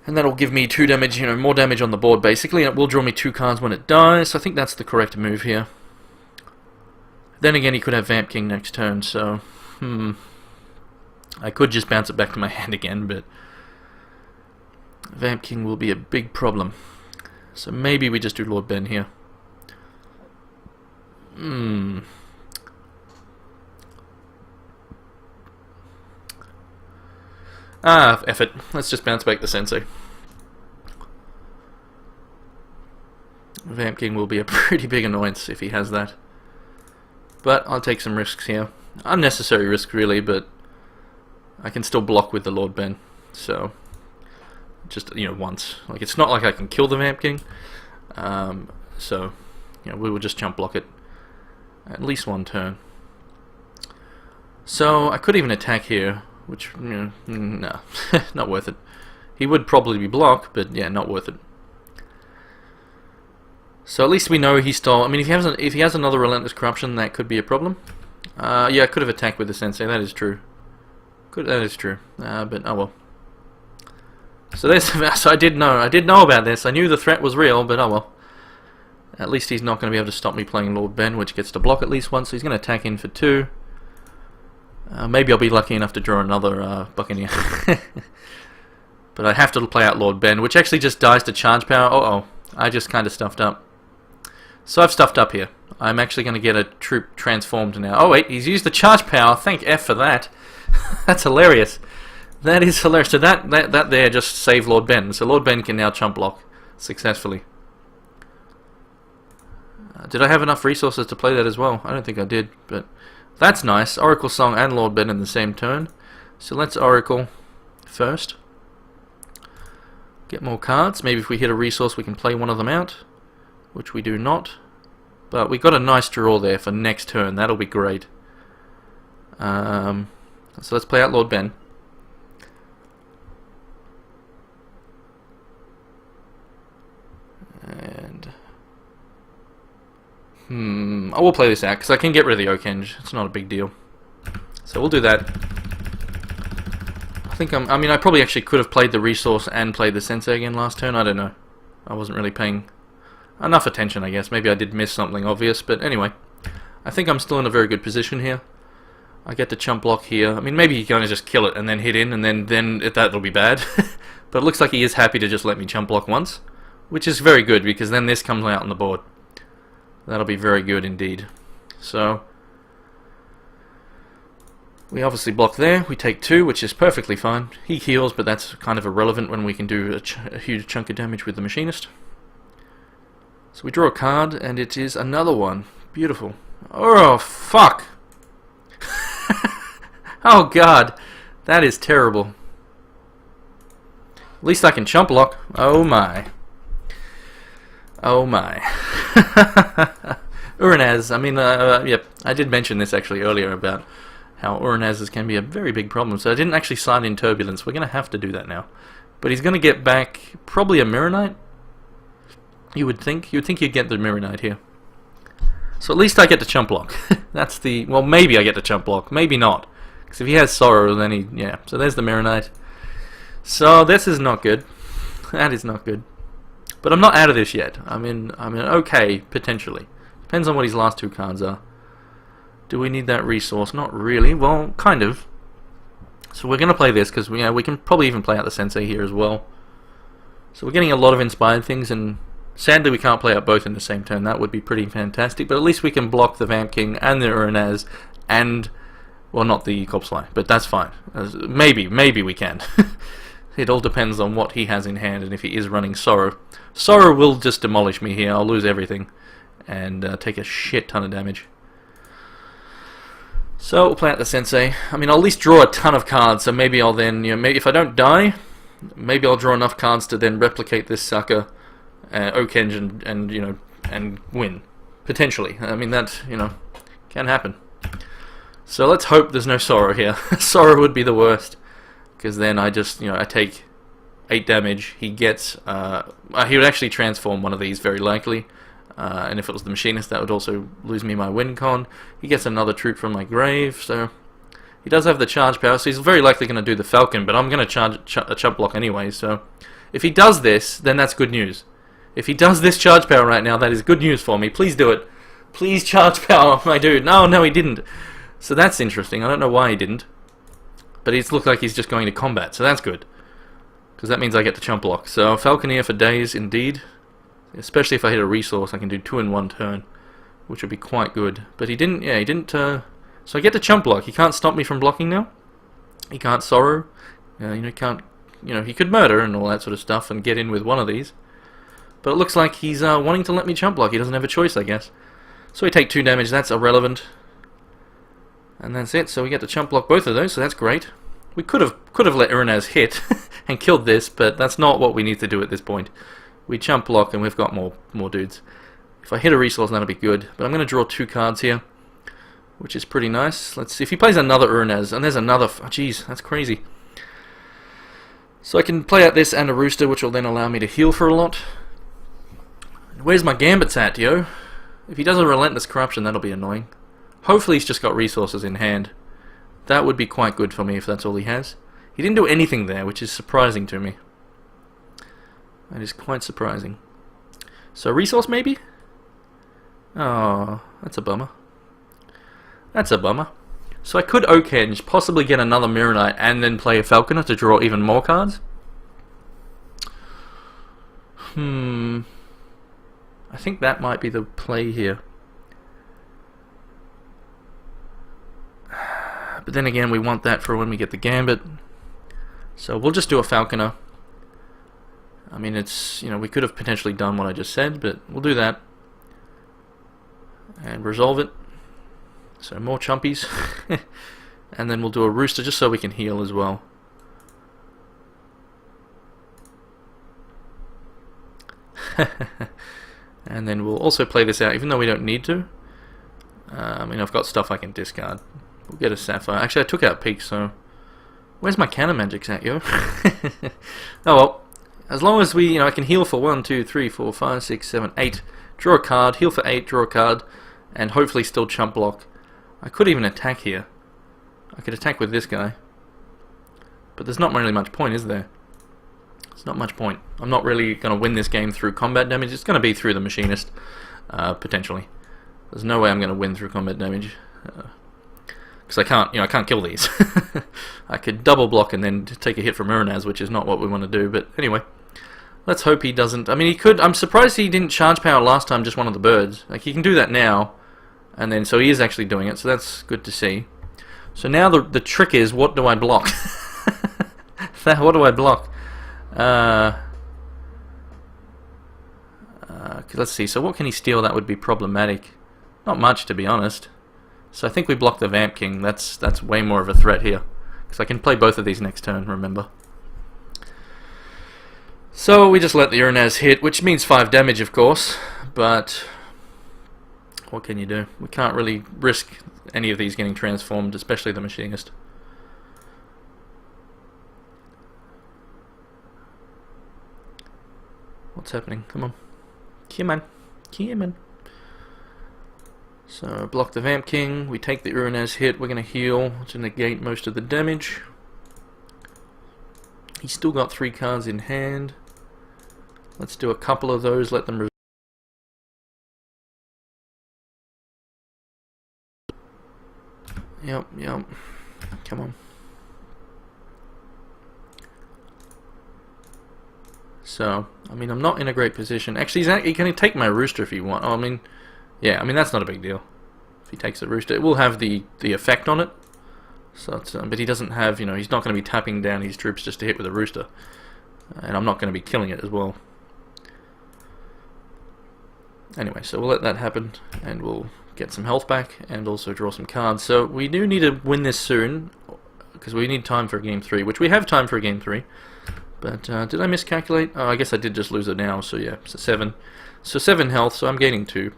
And that'll give me 2 damage, you know, more damage on the board, basically. And it will draw me 2 cards when it dies. I think that's the correct move here. Then again, he could have Vamp King next turn, so... I could just bounce it back to my hand again, but... Vamp King will be a big problem. So maybe we just do Lord Ben here. F it. Let's just bounce back the Sensei. Vamp King will be a pretty big annoyance if he has that. But I'll take some risks here. Unnecessary risk, really, but I can still block with the Lord Ben. So, just, you know, once. Like, it's not like I can kill the Vamp King. So, you know, we will just jump block it at least 1 turn. So, I could even attack here. Which, you know, no, not worth it. He would probably be blocked, but yeah, not worth it. So at least we know he stole. I mean, if he has another Relentless Corruption, that could be a problem. Yeah, I could have attacked with the Sensei. That is true. That is true. But oh well. So there's. So I did know about this. I knew the threat was real, but oh well. At least he's not going to be able to stop me playing Lord Ben, which gets to block at least once. So he's going to attack in for 2. Maybe I'll be lucky enough to draw another Buccaneer. But I have to play out Lord Ben, which actually just dies to charge power. Uh-oh, I just kind of stuffed up. So I've stuffed up here. I'm actually going to get a troop transformed now. Oh wait, he's used the charge power. Thank F for that. That's hilarious. That is hilarious. So that there just saved Lord Ben. So Lord Ben can now chump block successfully. Did I have enough resources to play that as well? I don't think I did, but that's nice. Oracle Song and Lord Ben in the same turn. So let's Oracle first. Get more cards. Maybe if we hit a resource we can play one of them out, which we do not. But we got a nice draw there for next turn. That'll be great. So let's play out Lord Ben. And I will play this out because I can get rid of the Okenge. It's not a big deal. So we'll do that. I mean, I probably actually could have played the resource and played the Sensei again last turn. I don't know. I wasn't really paying enough attention, I guess. Maybe I did miss something obvious, but anyway. I think I'm still in a very good position here. I get the chump block here. I mean, maybe he can just kill it and then hit in, and then that'll be bad. But it looks like he is happy to just let me chump block once, which is very good, because then this comes out on the board. That'll be very good indeed. So we obviously block there. We take 2, which is perfectly fine. He heals, but that's kind of irrelevant when we can do a huge chunk of damage with the Machinist. So we draw a card, and it is another one. Beautiful. Oh, fuck! Oh, God. That is terrible. At least I can chump block. Oh, my. Oh, my. Uranaz. I mean, yep. I did mention this actually earlier about how Uranazes can be a very big problem. So I didn't actually sign in Turbulence. We're going to have to do that now. But he's going to get back probably a Mirror Knight. You would think. You would think you'd get the Mirror Knight here. So at least I get to chump block. That's the... Well, maybe I get to chump block. Maybe not. Because if he has Sorrow, then he... Yeah. So there's the Mirror Knight. So this is not good. That is not good. But I'm not out of this yet. I'm in okay, potentially. Depends on what his last 2 cards are. Do we need that resource? Not really. Well, kind of. So we're going to play this, because we can probably even play out the Sensei here as well. So we're getting a lot of inspired things, and sadly we can't play out both in the same turn. That would be pretty fantastic, but at least we can block the Vamp King and the Uranaz, and... Well, not the Corpse Fly, but that's fine. Maybe we can. It all depends on what he has in hand, and if he is running Sorrow. Sorrow will just demolish me here. I'll lose everything, and take a shit ton of damage. So we'll play out the Sensei. I mean, I'll at least draw a ton of cards, so maybe I'll then, maybe if I don't die, maybe I'll draw enough cards to then replicate this sucker, Okenge, and win. Potentially. I mean, that, can happen. So let's hope there's no Sorrow here. Sorrow would be the worst, because then I just, I take 8 damage. He gets, he would actually transform one of these very likely. And if it was the Machinist, that would also lose me my win con. He gets another troop from my grave, so he does have the charge power, so he's very likely going to do the Falcon, but I'm going to charge a chump block anyway, so if he does this, then that's good news. If he does this charge power right now, that is good news for me. Please do it. Please charge power, my dude. No, he didn't. So that's interesting. I don't know why he didn't, but it looks like he's just going to combat, so that's good, because that means I get the chump block. So Falconeer for days, indeed. Especially if I hit a resource, I can do 2 in 1 turn, which would be quite good. But he didn't, so I get the chump block. He can't stop me from blocking now. He can't Sorrow. He could murder and all that sort of stuff and get in with one of these. But it looks like he's wanting to let me chump block. He doesn't have a choice, I guess. So we take 2 damage. That's irrelevant. And that's it. So we get to chump block both of those, so that's great. We could have let Uranaz hit and killed this, but that's not what we need to do at this point. We chump block and we've got more dudes. If I hit a resource, that'll be good. But I'm going to draw 2 cards here, which is pretty nice. Let's see if he plays another Uranaz, and there's another. Oh, jeez, that's crazy. So I can play out this and a Rooster, which will then allow me to heal for a lot. Where's my Gambits at, yo? If he does a Relentless Corruption, that'll be annoying. Hopefully he's just got resources in hand. That would be quite good for me if that's all he has. He didn't do anything there, which is surprising to me. That is quite surprising. So resource maybe? Oh, that's a bummer. That's a bummer. So I could Oak-Henge, possibly get another Mirror Knight, and then play a Falconer to draw even more cards. I think that might be the play here. But then again, we want that for when we get the Gambit. So we'll just do a Falconer. I mean, it's, you know, we could have potentially done what I just said, but we'll do that. And resolve it. So more chumpies. And then we'll do a Rooster just so we can heal as well. And then we'll also play this out, even though we don't need to. I mean, I've got stuff I can discard. We'll get a Sapphire. Actually, I took out Peak, so... Where's my Cannon Magics at, yo? Oh well. As long as we, you know, I can heal for 1, 2, 3, 4, 5, 6, 7, 8. Draw a card, heal for 8, draw a card. And hopefully still chump block. I could even attack here. I could attack with this guy. But there's not really much point, is there? There's not much point. I'm not really going to win this game through combat damage. It's going to be through the Machinist, potentially. There's no way I'm going to win through combat damage. Because I can't, you know, I can't kill these. I could double block and then take a hit from Uranaz, which is not what we want to do. But anyway, let's hope he doesn't. I mean, he could. I'm surprised he didn't charge power last time, just one of the birds. Like, he can do that now. And then, so he is actually doing it, so that's good to see. So now the trick is, what do I block? What do I block? Let's see, so what can he steal that would be problematic? Not much, to be honest. So I think we block the Vamp King. That's way more of a threat here. Because I can play both of these next turn, remember. So we just let the Uranaz hit, which means 5 damage, of course. But what can you do? We can't really risk any of these getting transformed, especially the Machinist. What's happening? Come on. Come on. Come on. So, block the Vamp King, we take the Uranaz hit, we're going to heal to negate most of the damage. He's still got 3 cards in hand. Let's do a couple of those, let them... Yep. Come on. So, I mean, I'm not in a great position. Actually, he can take my Rooster if you want. Oh, I mean... Yeah, I mean, that's not a big deal. If he takes the Rooster, it will have the effect on it. So, it's, but he doesn't have, you know, he's not going to be tapping down his troops just to hit with a Rooster. And I'm not going to be killing it as well. Anyway, so we'll let that happen, and we'll get some health back, and also draw some cards. So we do need to win this soon, because we need time for Game 3, which we have time for Game 3. But did I miscalculate? Oh, I guess I did just lose it now, so yeah, so 7. So 7 health, so I'm gaining 2.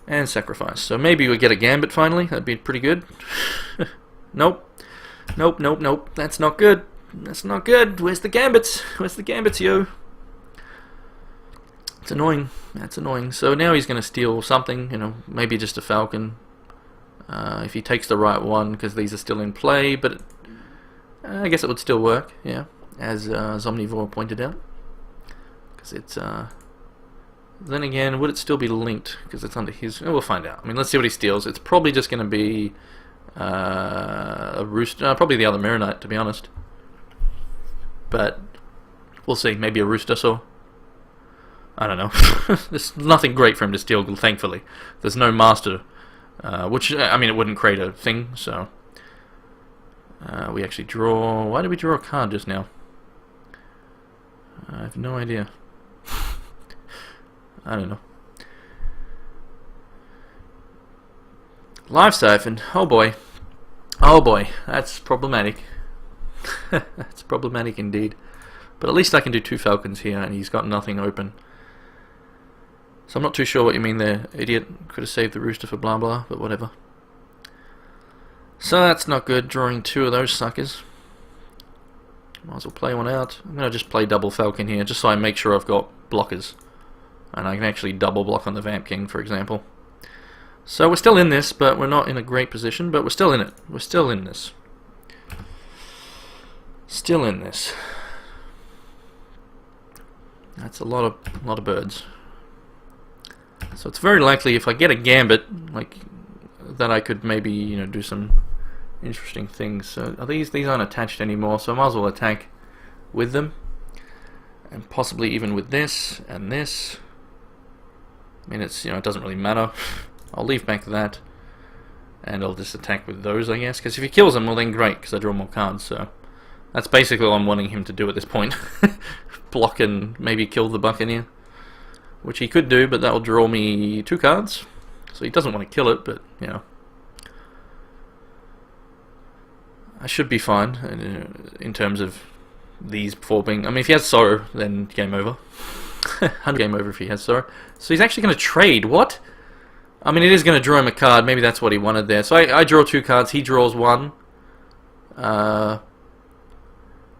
And sacrifice. So maybe we get a Gambit finally. That'd be pretty good. Nope. Nope. That's not good. That's not good. Where's the Gambits? Where's the Gambits, yo? It's annoying. That's annoying. So now he's going to steal something. You know, maybe just a Falcon. If he takes the right one, because these are still in play. But I guess it would still work. Yeah, as Zomnivore pointed out. Because it's... Then again, would it still be linked? Because it's under his... Oh, we'll find out. I mean, let's see what he steals. It's probably just going to be a Rooster. Probably the other Mirror Knight, to be honest. But we'll see. Maybe a Rooster Saw. I don't know. There's nothing great for him to steal, thankfully. There's no Master. Which, I mean, it wouldn't create a thing, so... we actually draw... Why did we draw a card just now? I have no idea. I don't know. Live Siphon. Oh boy. Oh boy. That's problematic. That's problematic indeed. But at least I can do 2 Falcons here, and he's got nothing open. So I'm not too sure what you mean there, idiot. Could have saved the Rooster for blah blah, but whatever. So that's not good, drawing 2 of those suckers. Might as well play one out. I'm going to just play double Falcon here, just so I make sure I've got blockers. And I can actually double block on the Vamp King, for example. So we're still in this, but we're not in a great position, but we're still in it. We're still in this. Still in this. That's a lot of birds. So it's very likely if I get a Gambit, like that I could maybe, you know, do some interesting things. So are these aren't attached anymore, so I might as well attack with them, and possibly even with this and this. I mean, it's, you know, it doesn't really matter. I'll leave back that, and I'll just attack with those, I guess, because if he kills them, well then great, because I draw more cards. So that's basically all I'm wanting him to do at this point. Block and maybe kill the Buccaneer, which he could do, but that will draw me 2 cards. So he doesn't want to kill it, but, you know, I should be fine in terms of these 4 being... I mean, if he has Sorrow, then game over. 100 game over if he has Sorrow. So he's actually going to trade. What? I mean, it is going to draw him a card. Maybe that's what he wanted there. So I draw 2 cards. He draws 1.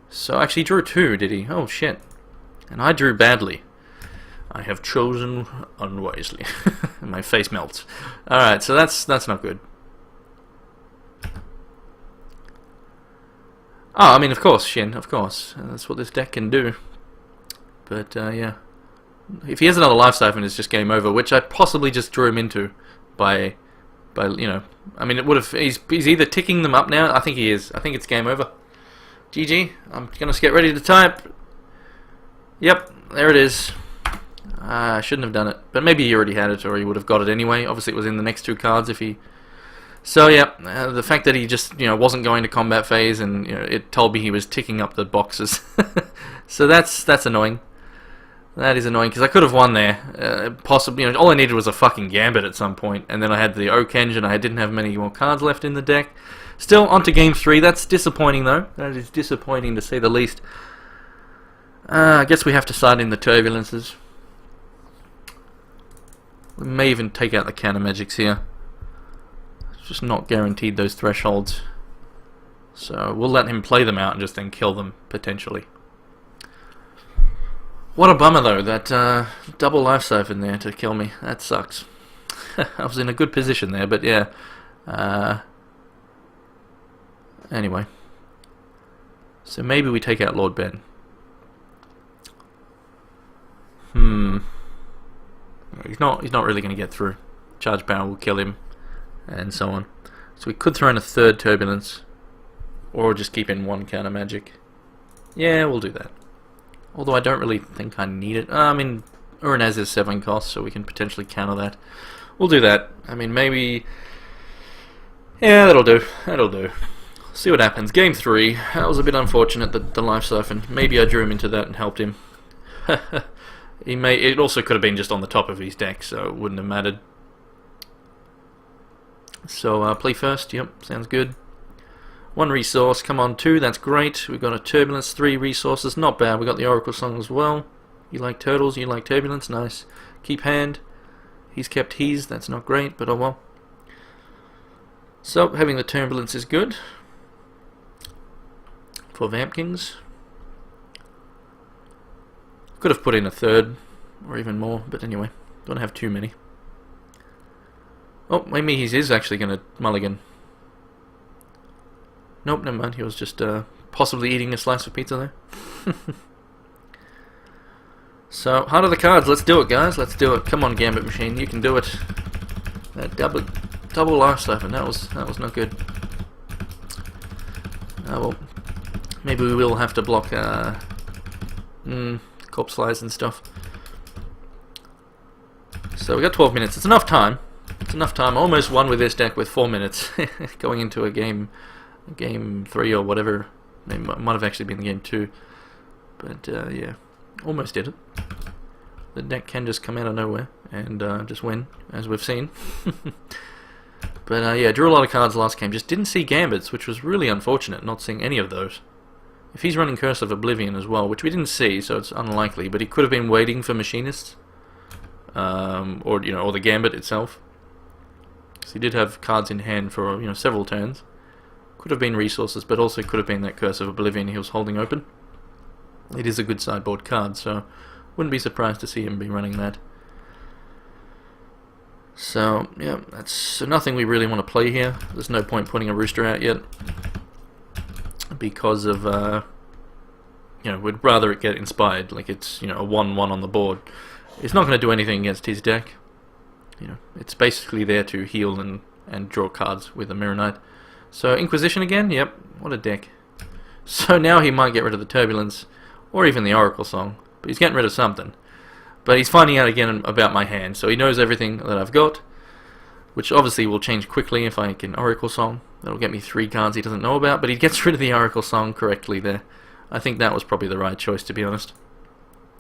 So actually he drew 2, did he? Oh, shit. And I drew badly. I have chosen unwisely. My face melts. Alright, so that's not good. Oh, I mean, of course, Shin, of course. That's what this deck can do. But, yeah. If he has another Life Siphon, it's just game over, which I possibly just drew him into by you know... I mean, it would have... He's either ticking them up now. I think he is. I think it's game over. GG. I'm going to get ready to type. Yep, there it is. I shouldn't have done it, but maybe he already had it, or he would have got it anyway. Obviously, it was in the next 2 cards if he... So, yeah, the fact that he just, you know, wasn't going to combat phase, and, you know, it told me he was ticking up the boxes. So that's annoying. That is annoying, because I could have won there. Possibly, you know, all I needed was a fucking Gambit at some point, and then I had the Okenge, and I didn't have many more cards left in the deck. Still, on to game 3. That's disappointing, though. That is disappointing, to say the least. I guess we have to start in the turbulences. We may even take out the counter magics here. It's just not guaranteed, those thresholds. So we'll let him play them out and just then kill them, potentially. What a bummer, though, that double Life Siphon there to kill me. That sucks. I was in a good position there, but yeah. Anyway. So maybe we take out Lord Ben. He's not really going to get through. Charge Power will kill him, and so on. So we could throw in a 3rd Turbulence, or just keep in 1 counter magic. Yeah, we'll do that. Although I don't really think I need it. I mean, Uranaz is 7 cost, so we can potentially counter that. We'll do that. I mean, maybe... Yeah, that'll do. That'll do. See what happens. Game 3. That was a bit unfortunate, the Life Siphon. Maybe I drew him into that and helped him. It also could have been just on the top of his deck, so it wouldn't have mattered. So, play first. Yep, sounds good. 1 resource, come on, 2, that's great. We've got a Turbulence, 3 resources, not bad. We got the Oracle Song as well. You like turtles, you like Turbulence, nice. Keep hand. He's kept his, that's not great, but oh well. So, having the Turbulence is good. For Vamp Kings. Could have put in a 3rd, or even more, but anyway, don't have too many. Oh, maybe he is actually going to mulligan. Nope, never mind, he was just possibly eating a slice of pizza there. So, Heart of the Cards, let's do it, guys, let's do it. Come on, Gambit Machine, you can do it. That double Life Siphon, that was not good. Well, maybe we will have to block Corpse Slides and stuff. So we got 12 minutes. It's enough time. It's enough time. Almost won with this deck with 4 minutes. Going into a game 3 or whatever. It might have actually been game 2. But yeah, almost did it. The deck can just come out of nowhere and just win, as we've seen. But yeah, drew a lot of cards last game. Just didn't see Gambits, which was really unfortunate, not seeing any of those. If he's running Curse of Oblivion as well, which we didn't see, so it's unlikely, but he could have been waiting for Machinists, or you know, or the Gambit itself. So he did have cards in hand for, you know, several turns. Could have been resources, but also could have been that Curse of Oblivion he was holding open. It is a good sideboard card, so wouldn't be surprised to see him be running that. So yeah, that's nothing we really want to play here. There's no point putting a Rooster out yet, because of, you know, we'd rather it get inspired, like it's, you know, a 1/1 on the board. It's not going to do anything against his deck. You know, it's basically there to heal and and draw cards with a Mirror Knight. So Inquisition again, yep, what a deck. So now he might get rid of the Turbulence, or even the Oracle Song, but he's getting rid of something. But he's finding out again about my hand, so he knows everything that I've got, which obviously will change quickly if I can Oracle Song. That'll get me 3 cards he doesn't know about, but he gets rid of the Oracle Song correctly there. I think that was probably the right choice, to be honest.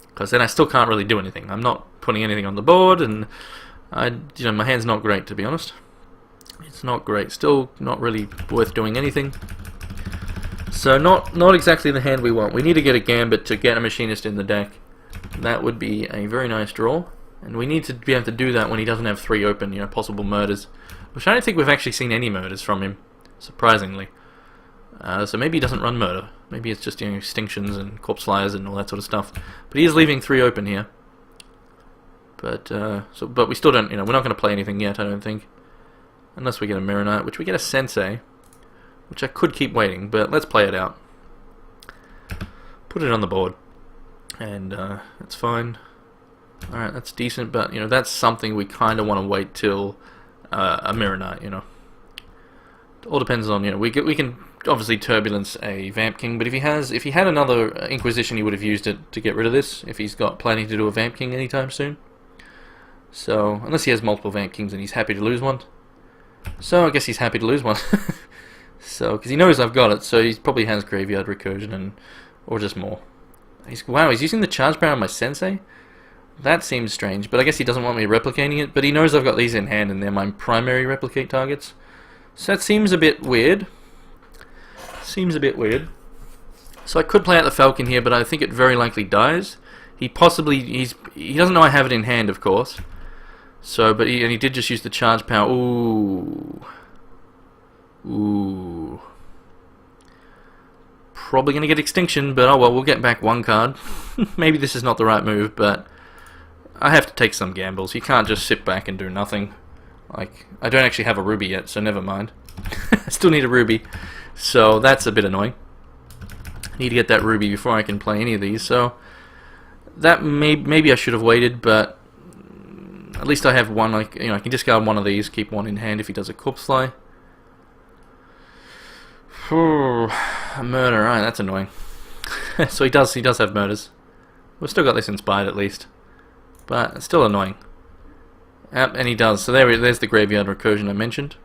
Because then I still can't really do anything. I'm not putting anything on the board, and my hand's not great, to be honest. It's not great. Still not really worth doing anything. So not exactly the hand we want. We need to get a Gambit to get a Machinist in the deck. That would be a very nice draw. And we need to be able to do that when he doesn't have 3 open, possible murders. Which I don't think we've actually seen any murders from him, surprisingly. So maybe he doesn't run murder. Maybe it's just extinctions and corpse flyers and all that sort of stuff. But he is leaving 3 open here. But we still don't. We're not going to play anything yet, I don't think, unless we get a Mirror Knight, which we get a Sensei, which I could keep waiting. But let's play it out. Put it on the board, and it's fine. All right, that's decent. But that's something we kind of want to wait till a Mirror Knight. It all depends on we can obviously Turbulence a Vamp King, but if he had another Inquisition, he would have used it to get rid of this if he's got planning to do a Vamp King anytime soon. So unless he has multiple Vamp Kings and he's happy to lose one, so I guess he's happy to lose one. So because he knows I've got it, so he probably has Graveyard Recursion or just more. Wow, he's using the Charge Power on my Sensei. That seems strange, but I guess he doesn't want me replicating it. But he knows I've got these in hand and they're my primary replicate targets. So that seems a bit weird. So I could play out the Falcon here, but I think it very likely dies. He doesn't know I have it in hand, of course. So, but he did just use the Charge Power. Ooh. Probably gonna get Extinction, but oh well, we'll get back 1 card. Maybe this is not the right move, but I have to take some gambles. You can't just sit back and do nothing. Like, I don't actually have a Ruby yet, so never mind. I still need a Ruby, so that's a bit annoying. I need to get that Ruby before I can play any of these, so that maybe I should have waited, but at least I have one. I can discard one of these, keep 1 in hand if he does a Corpse Fly. A murder, right? That's annoying. So he does have murders. We've still got this Inspired at least, but it's still annoying. Yep, and he does. So there's the Graveyard Recursion I mentioned.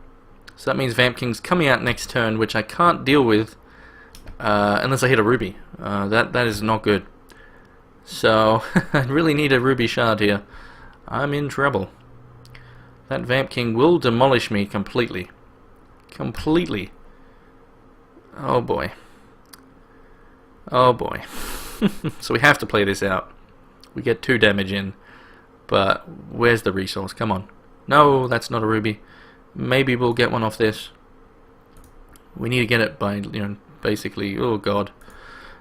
So that means Vamp King's coming out next turn, which I can't deal with unless I hit a Ruby. That is not good. So I really need a Ruby Shard here. I'm in trouble. That Vamp King will demolish me completely. Completely. Oh boy. Oh boy. So we have to play this out. We get 2 damage in. But where's the resource? Come on. No, that's not a Ruby. Maybe we'll get one off this. We need to get it by, basically... Oh god.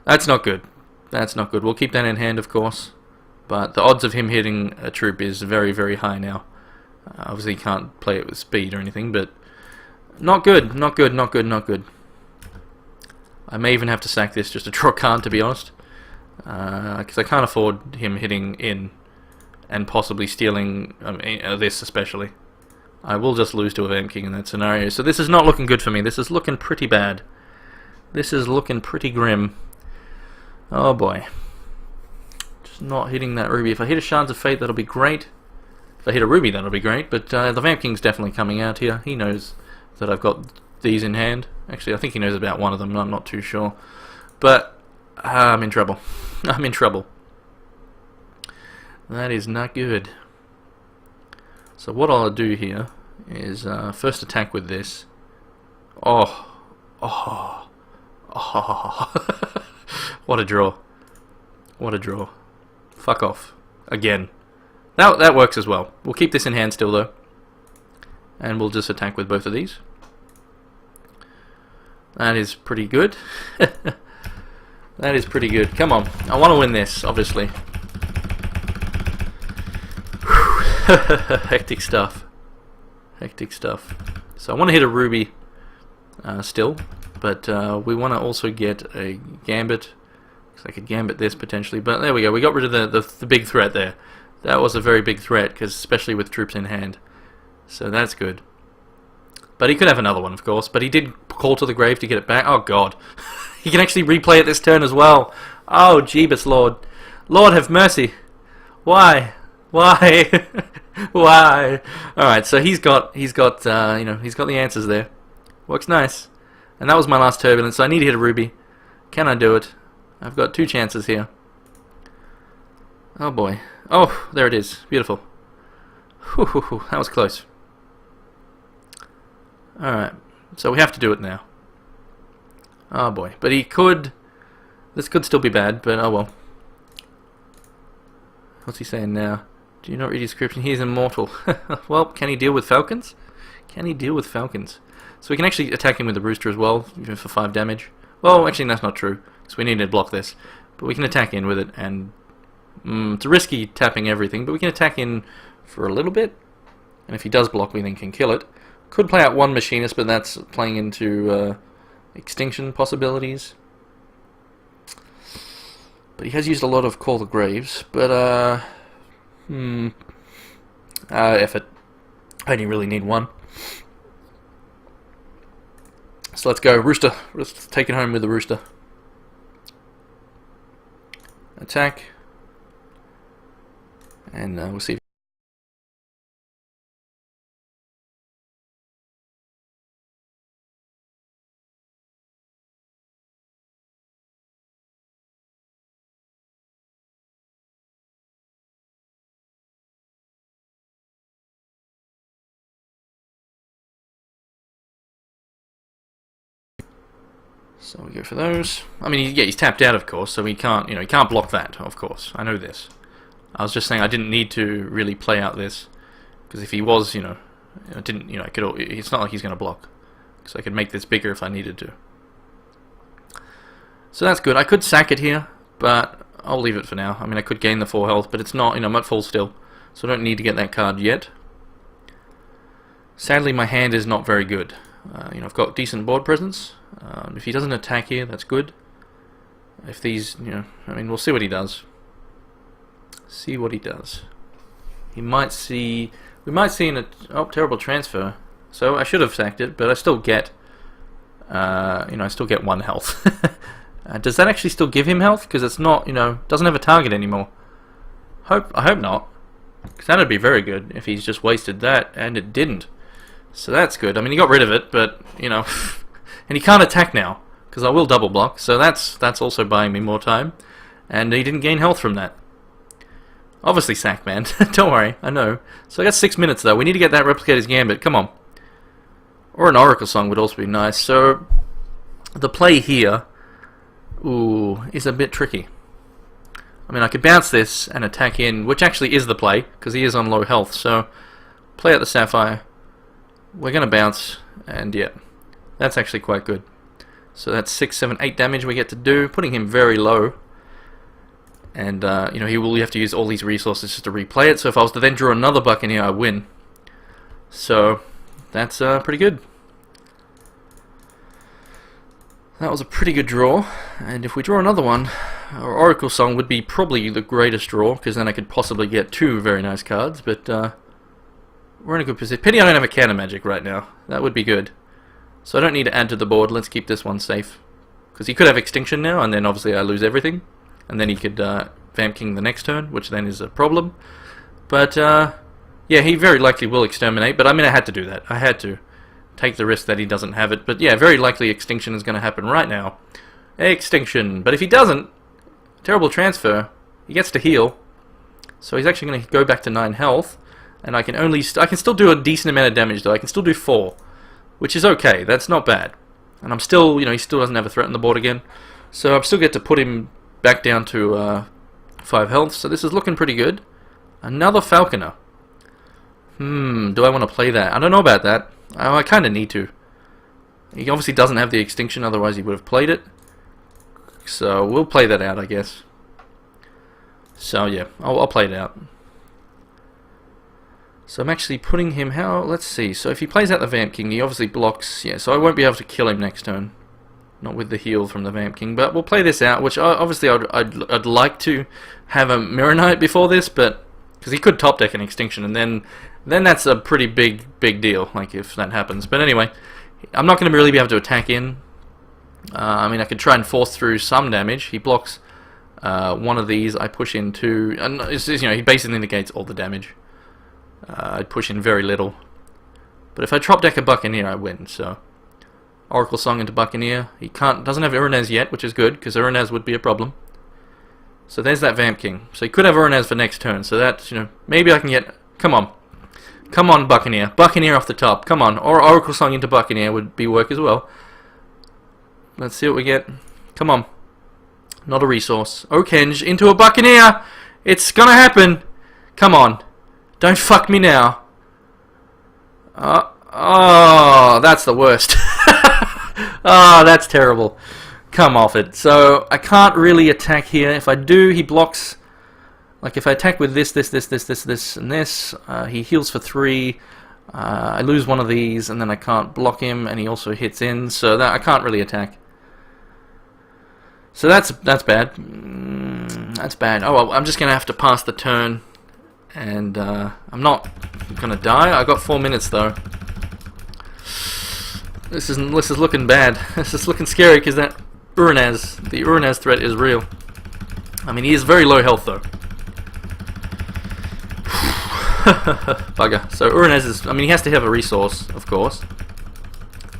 That's not good. That's not good. We'll keep that in hand, of course. But the odds of him hitting a troop is very, very high now. Obviously, you can't play it with speed or anything, but... Not good. Not good, not good, not good. I may even have to sack this just to draw a card, to be honest. Because I can't afford him hitting in and possibly stealing this especially. I will just lose to a Vamp King in that scenario. So this is not looking good for me. This is looking pretty bad. This is looking pretty grim. Oh boy. Just not hitting that Ruby. If I hit a Shards of Fate, that'll be great. If I hit a Ruby, that'll be great. But the Vamp King's definitely coming out here. He knows that I've got these in hand. Actually, I think he knows about one of them. I'm not too sure. But I'm in trouble. I'm in trouble. That is not good. So what I'll do here is first attack with this. Oh. What a draw. What a draw. Fuck off. Again. That works as well. We'll keep this in hand still though. And we'll just attack with both of these. That is pretty good. That is pretty good. Come on. I want to win this, obviously. Hectic stuff. Hectic stuff. So I want to hit a Ruby still, but we want to also get a Gambit. Because I could Gambit this potentially, but there we go. We got rid of the big threat there. That was a very big threat, because especially with troops in hand. So that's good. But he could have another one, of course. But he did call to the grave to get it back. Oh, God. He can actually replay it this turn as well. Oh, Jeebus, Lord. Lord have mercy. Why? Why? Why? Alright, so he's got the answers there. Works nice. And that was my last turbulence, so I need to hit a ruby. Can I do it? I've got 2 chances here. Oh boy. Oh, there it is. Beautiful. Whew, that was close. Alright, so we have to do it now. Oh boy. But he could... This could still be bad, but oh well. What's he saying now? Do you not read his description? He is immortal. Well, can he deal with falcons? Can he deal with falcons? So we can actually attack him with the rooster as well, even for 5 damage. Well, actually that's not true, because we need to block this. But we can attack in with it, and it's risky tapping everything, but we can attack in for a little bit. And if he does block, we then can kill it. Could play out 1 machinist, but that's playing into extinction possibilities. But he has used a lot of Call the Graves, but effort. I only really need 1. So let's go, rooster. Let's take it home with the rooster. Attack. And we'll see. So we go for those. I mean, yeah, he's tapped out, of course, so he can't, he can't block that, of course. I know this. I was just saying I didn't need to really play out this, because if he was, it's not like he's going to block, because I could make this bigger if I needed to. So that's good. I could sack it here, but I'll leave it for now. I mean, I could gain the 4 health, but it's not, I'm at full still, so I don't need to get that card yet. Sadly, my hand is not very good. I've got decent board presence. If he doesn't attack here, that's good. If these, I mean, we'll see what he does. See what he does. He might see... We might see terrible transfer. So I should have sacked it, but I still get... I still get 1 health. Does that actually still give him health? Because it's not, doesn't have a target anymore. I hope not. Because that would be very good if he's just wasted that, and it didn't. So that's good. I mean, he got rid of it, but, and he can't attack now, because I will double block, so that's also buying me more time. And he didn't gain health from that. Obviously sack, man. Don't worry, I know. So I got 6 minutes, though. We need to get that Replicator's Gambit. Come on. Or an Oracle Song would also be nice. So, the play here, is a bit tricky. I mean, I could bounce this and attack in, which actually is the play, because he is on low health. So, play out the Sapphire. We're going to bounce, and yeah, that's actually quite good. So that's 6, 7, 8 damage we get to do, putting him very low. And, he will have to use all these resources just to replay it, so if I was to then draw another Buccaneer, I win. So, that's pretty good. That was a pretty good draw, and if we draw another one, our Oracle Song would be probably the greatest draw, because then I could possibly get 2 very nice cards, but, we're in a good position. Pity I don't have a Counter Magic right now. That would be good. So I don't need to add to the board. Let's keep this one safe. Because he could have Extinction now, and then obviously I lose everything. And then he could Vamp King the next turn, which then is a problem. But, yeah, he very likely will Exterminate. But I mean, I had to do that. I had to take the risk that he doesn't have it. But yeah, very likely Extinction is going to happen right now. Extinction. But if he doesn't, terrible transfer. He gets to heal. So he's actually going to go back to 9 health. And I can still do a decent amount of damage though. I can still do 4, which is okay. That's not bad. And I'm still, he still doesn't have a threat on the board again. So I still get to put him back down to 5 health. So this is looking pretty good. Another Falconer. Do I want to play that? I don't know about that. I kind of need to. He obviously doesn't have the Extinction, otherwise he would have played it. So we'll play that out, I guess. So yeah, I'll play it out. So I'm actually putting him, let's see, so if he plays out the Vamp King, he obviously blocks, yeah, so I won't be able to kill him next turn. Not with the heal from the Vamp King, but we'll play this out, which obviously I'd like to have a Mirror Knight before this, but, because he could top deck an Extinction, and then then that's a pretty big deal, like if that happens. But anyway, I'm not going to really be able to attack in. I mean, I could try and force through some damage. He blocks one of these, I push in two, and he basically negates all the damage. I push in very little. But if I drop deck a Buccaneer, I win, so... Oracle Song into Buccaneer. He doesn't have Uranez yet, which is good, because Uranez would be a problem. So there's that Vamp King. So he could have Uranez for next turn, so that, maybe I can get... Come on. Come on, Buccaneer. Buccaneer off the top. Come on. Or Oracle Song into Buccaneer would be work as well. Let's see what we get. Come on. Not a resource. Okenge into a Buccaneer! It's gonna happen! Come on. Don't fuck me now. Oh, that's the worst. Oh, that's terrible. Come off it. So, I can't really attack here. If I do, he blocks... Like, if I attack with this, and this, he heals for 3. I lose one of these, and then I can't block him, and he also hits in, so that I can't really attack. So that's bad. That's bad. Oh well, I'm just gonna have to pass the turn, and I'm not gonna die. I got 4 minutes though. This is looking bad. This is looking scary because that the Uranez threat is real. I mean, he is very low health though. Bugger. So Uranez is, I mean, he has to have a resource, of course.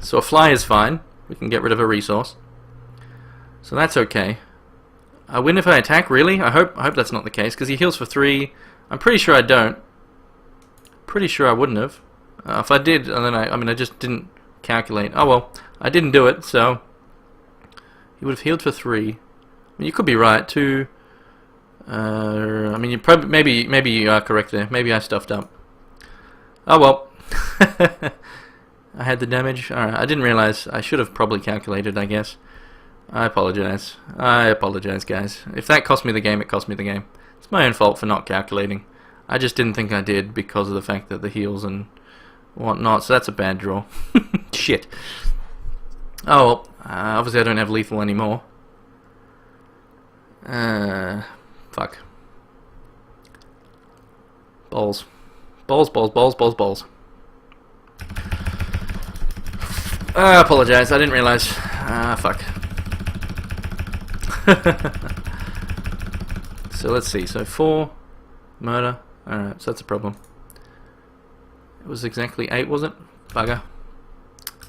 So a fly is fine. We can get rid of a resource. So that's okay. I win if I attack, really? I hope that's not the case, because he heals for 3. I'm pretty sure I don't. Pretty sure I wouldn't have. If I did, and then I just didn't calculate. Oh well, I didn't do it, so he would have healed for 3. I mean, you could be right. 2. I mean, you probably maybe you are correct there. Maybe I stuffed up. Oh well. I had the damage. Alright, I didn't realize. I should have probably calculated, I guess. I apologize. I apologize, guys. If that cost me the game, it cost me the game. It's my own fault for not calculating. I just didn't think I did because of the fact that the heals and whatnot, so that's a bad draw. Shit. Oh well, obviously I don't have lethal anymore. Fuck. Balls. Balls, balls, balls, balls, balls. I apologize, I didn't realize. Fuck. So let's see, so 4, murder, alright, so that's a problem. It was exactly 8, was it? Bugger.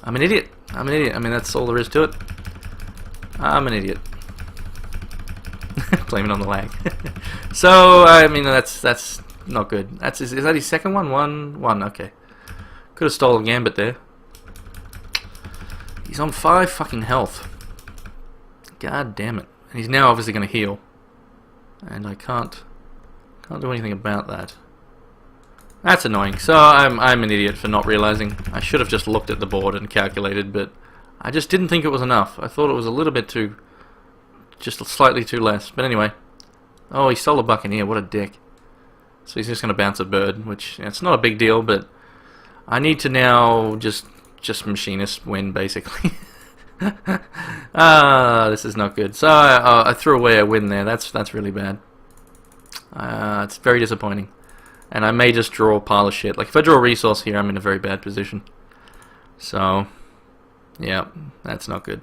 I'm an idiot. I mean, that's all there is to it. I'm an idiot. Blaming on the lag. So, I mean, that's not good. Is that his second one? One, okay. Could have stolen Gambit there. He's on 5 fucking health. God damn it. And he's now obviously going to heal. And I can't do anything about that. That's annoying. So I'm an idiot for not realizing. I should have just looked at the board and calculated, but I just didn't think it was enough. I thought it was a little bit too, just slightly too less. But anyway. Oh, he stole a Buccaneer. What a dick. So he's just going to bounce a bird, which it's not a big deal, but I need to now just machinist win, basically. This is not good. So I threw away a win there. That's really bad. It's very disappointing. And I may just draw a pile of shit. Like, if I draw a resource here, I'm in a very bad position. So, yeah, that's not good.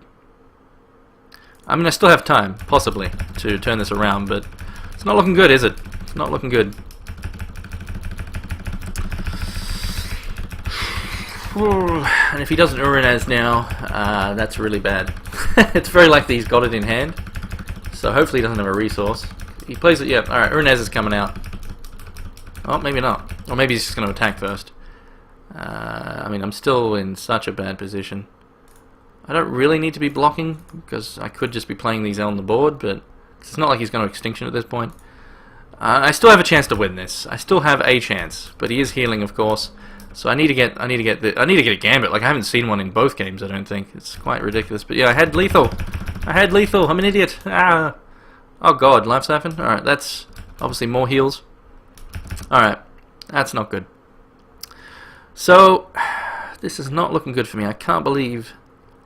I mean, I still have time, possibly, to turn this around, but it's not looking good, is it? It's not looking good. And if he doesn't Uranez now, that's really bad. It's very likely he's got it in hand. So hopefully he doesn't have a resource. He plays it, yeah, alright, Uranez is coming out. Oh, maybe not. Or maybe he's just going to attack first. I mean, I'm still in such a bad position. I don't really need to be blocking, because I could just be playing these on the board, but it's not like he's going to extinction at this point. I still have a chance to win this. I still have a chance, but he is healing, of course. So I need to get a Gambit. Like, I haven't seen one in both games, I don't think. It's quite ridiculous. But yeah, I had lethal. I'm an idiot. Ah. Oh god, life siphon? Alright, that's obviously more heals. Alright, that's not good. So, this is not looking good for me. I can't believe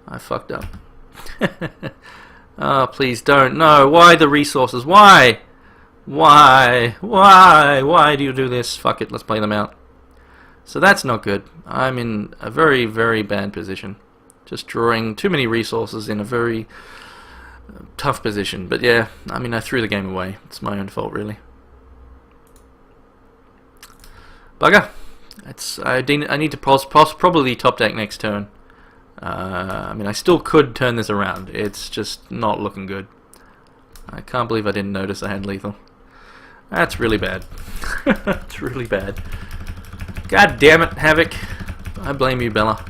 I fucked up. Oh, please don't. No, why the resources? Why? Why? Why? Why do you do this? Fuck it, let's play them out. So that's not good. I'm in a very, very bad position. Just drawing too many resources in a very tough position. But yeah, I mean, I threw the game away. It's my own fault, really. Bugger. I need to probably top deck next turn. I mean, I still could turn this around. It's just not looking good. I can't believe I didn't notice I had lethal. That's really bad. It's really bad. God damn it, Havoc. I blame you, Bella.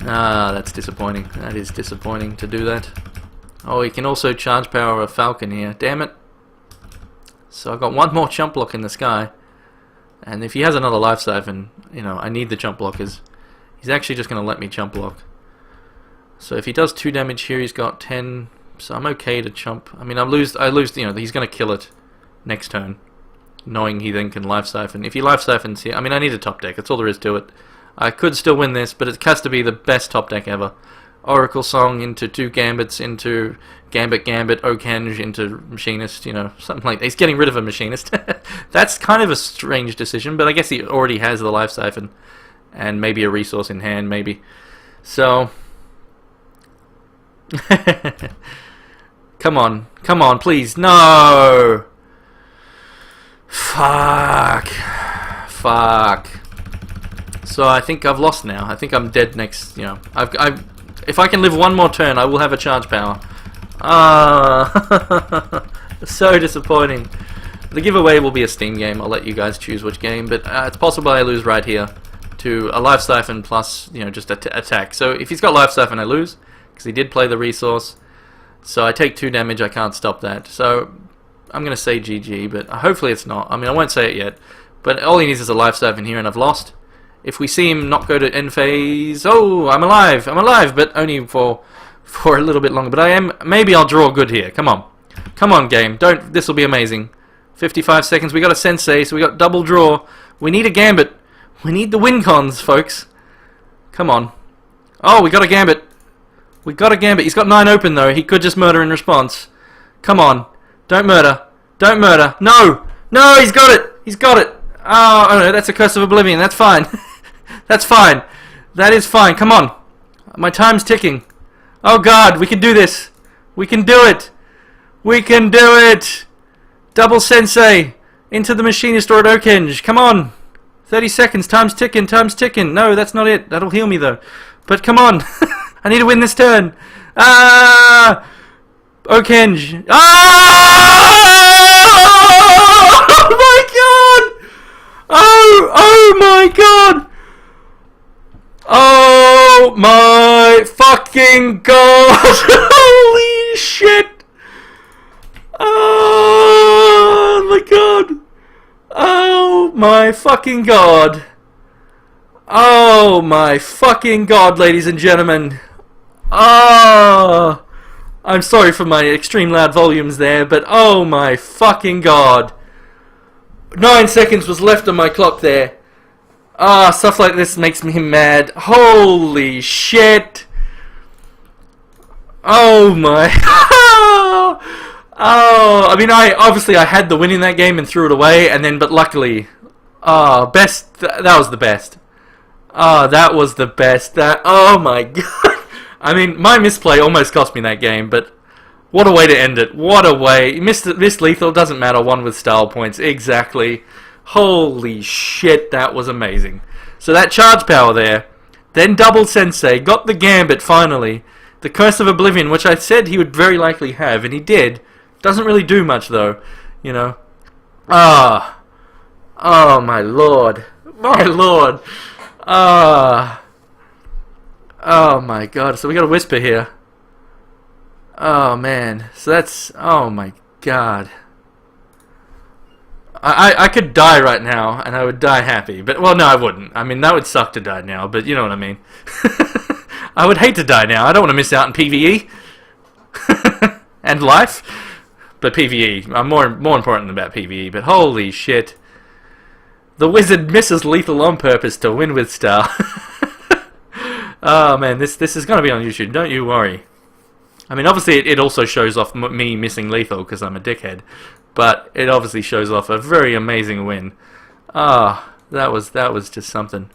That's disappointing. That is disappointing to do that. Oh, he can also charge power a Falcon here. Damn it. So I've got one more chump block in the sky. And if he has another life siphon, you know, I need the chump blockers. He's actually just going to let me chump block. So if he does 2 damage here, he's got 10. So I'm okay to chump. I mean, I lose, you know, he's going to kill it next turn, knowing he then can life siphon. If he life siphons here, I mean, I need a top deck. That's all there is to it. I could still win this, but it has to be the best top deck ever. Oracle Song into 2 Gambits, into Gambit, Okenge, into Machinist, you know, something like that. He's getting rid of a Machinist. That's kind of a strange decision, but I guess he already has the life siphon and maybe a resource in hand, maybe. So, come on, please. No! Fuck. So I think I've lost now. I think I'm dead next, you know. If I can live one more turn, I will have a charge power. So disappointing. The giveaway will be a Steam game. I'll let you guys choose which game, but it's possible I lose right here to a life siphon plus, you know, just attack. So if he's got life siphon, I lose because he did play the resource. So I take 2 damage. I can't stop that. So I'm gonna say GG, but hopefully it's not. I mean, I won't say it yet. But all he needs is a life siphon here, and I've lost. If we see him not go to end phase, oh, I'm alive, but only for a little bit longer. But maybe I'll draw good here. Come on, game. This will be amazing. 55 seconds. We got a Sensei, so we got double draw. We need a Gambit. We need the win cons, folks. Come on. Oh, we got a Gambit. He's got 9 open though. He could just murder in response. Come on. Don't murder. No, he's got it. Oh no, that's a Curse of Oblivion. That's fine. That's fine. That is fine. Come on. My time's ticking. Oh god, we can do this. We can do it. Double Sensei. Into the Machinist or at Okenge. Come on. 30 seconds. Time's ticking. No, that's not it. That'll heal me though. But come on. I need to win this turn. Okenge. Oh my god. Oh my god. Oh my fucking god. Holy shit. Oh my god. Oh my fucking god. Oh my fucking god, ladies and gentlemen. Oh, I'm sorry for my extreme loud volumes there, but oh my fucking god. 9 seconds was left on my clock there. Stuff like this makes me mad. Holy shit. Oh my. Oh, I mean, obviously I had the win in that game and threw it away, and then, but luckily, that was the best. That was the best. Oh my god. I mean, my misplay almost cost me that game, but what a way to end it. What a way. Missed lethal, doesn't matter, won with style points. Exactly. Holy shit, that was amazing. So that charge power there, then double Sensei, got the Gambit finally. The Curse of Oblivion, which I said he would very likely have, and he did. Doesn't really do much though, you know. Oh my lord. Oh my god, so we got a Whisper here. Oh man, so that's, oh my god. I could die right now, and I would die happy, but, well, no, I wouldn't. I mean, that would suck to die now, but you know what I mean. I would hate to die now. I don't want to miss out on PvE. And life. But PvE. I'm more important about PvE, but holy shit. The wizard misses lethal on purpose to win with style. Oh man, this is going to be on YouTube, don't you worry. I mean, obviously it also shows off me missing lethal because I'm a dickhead, but it obviously shows off a very amazing win. Ah, that was just something.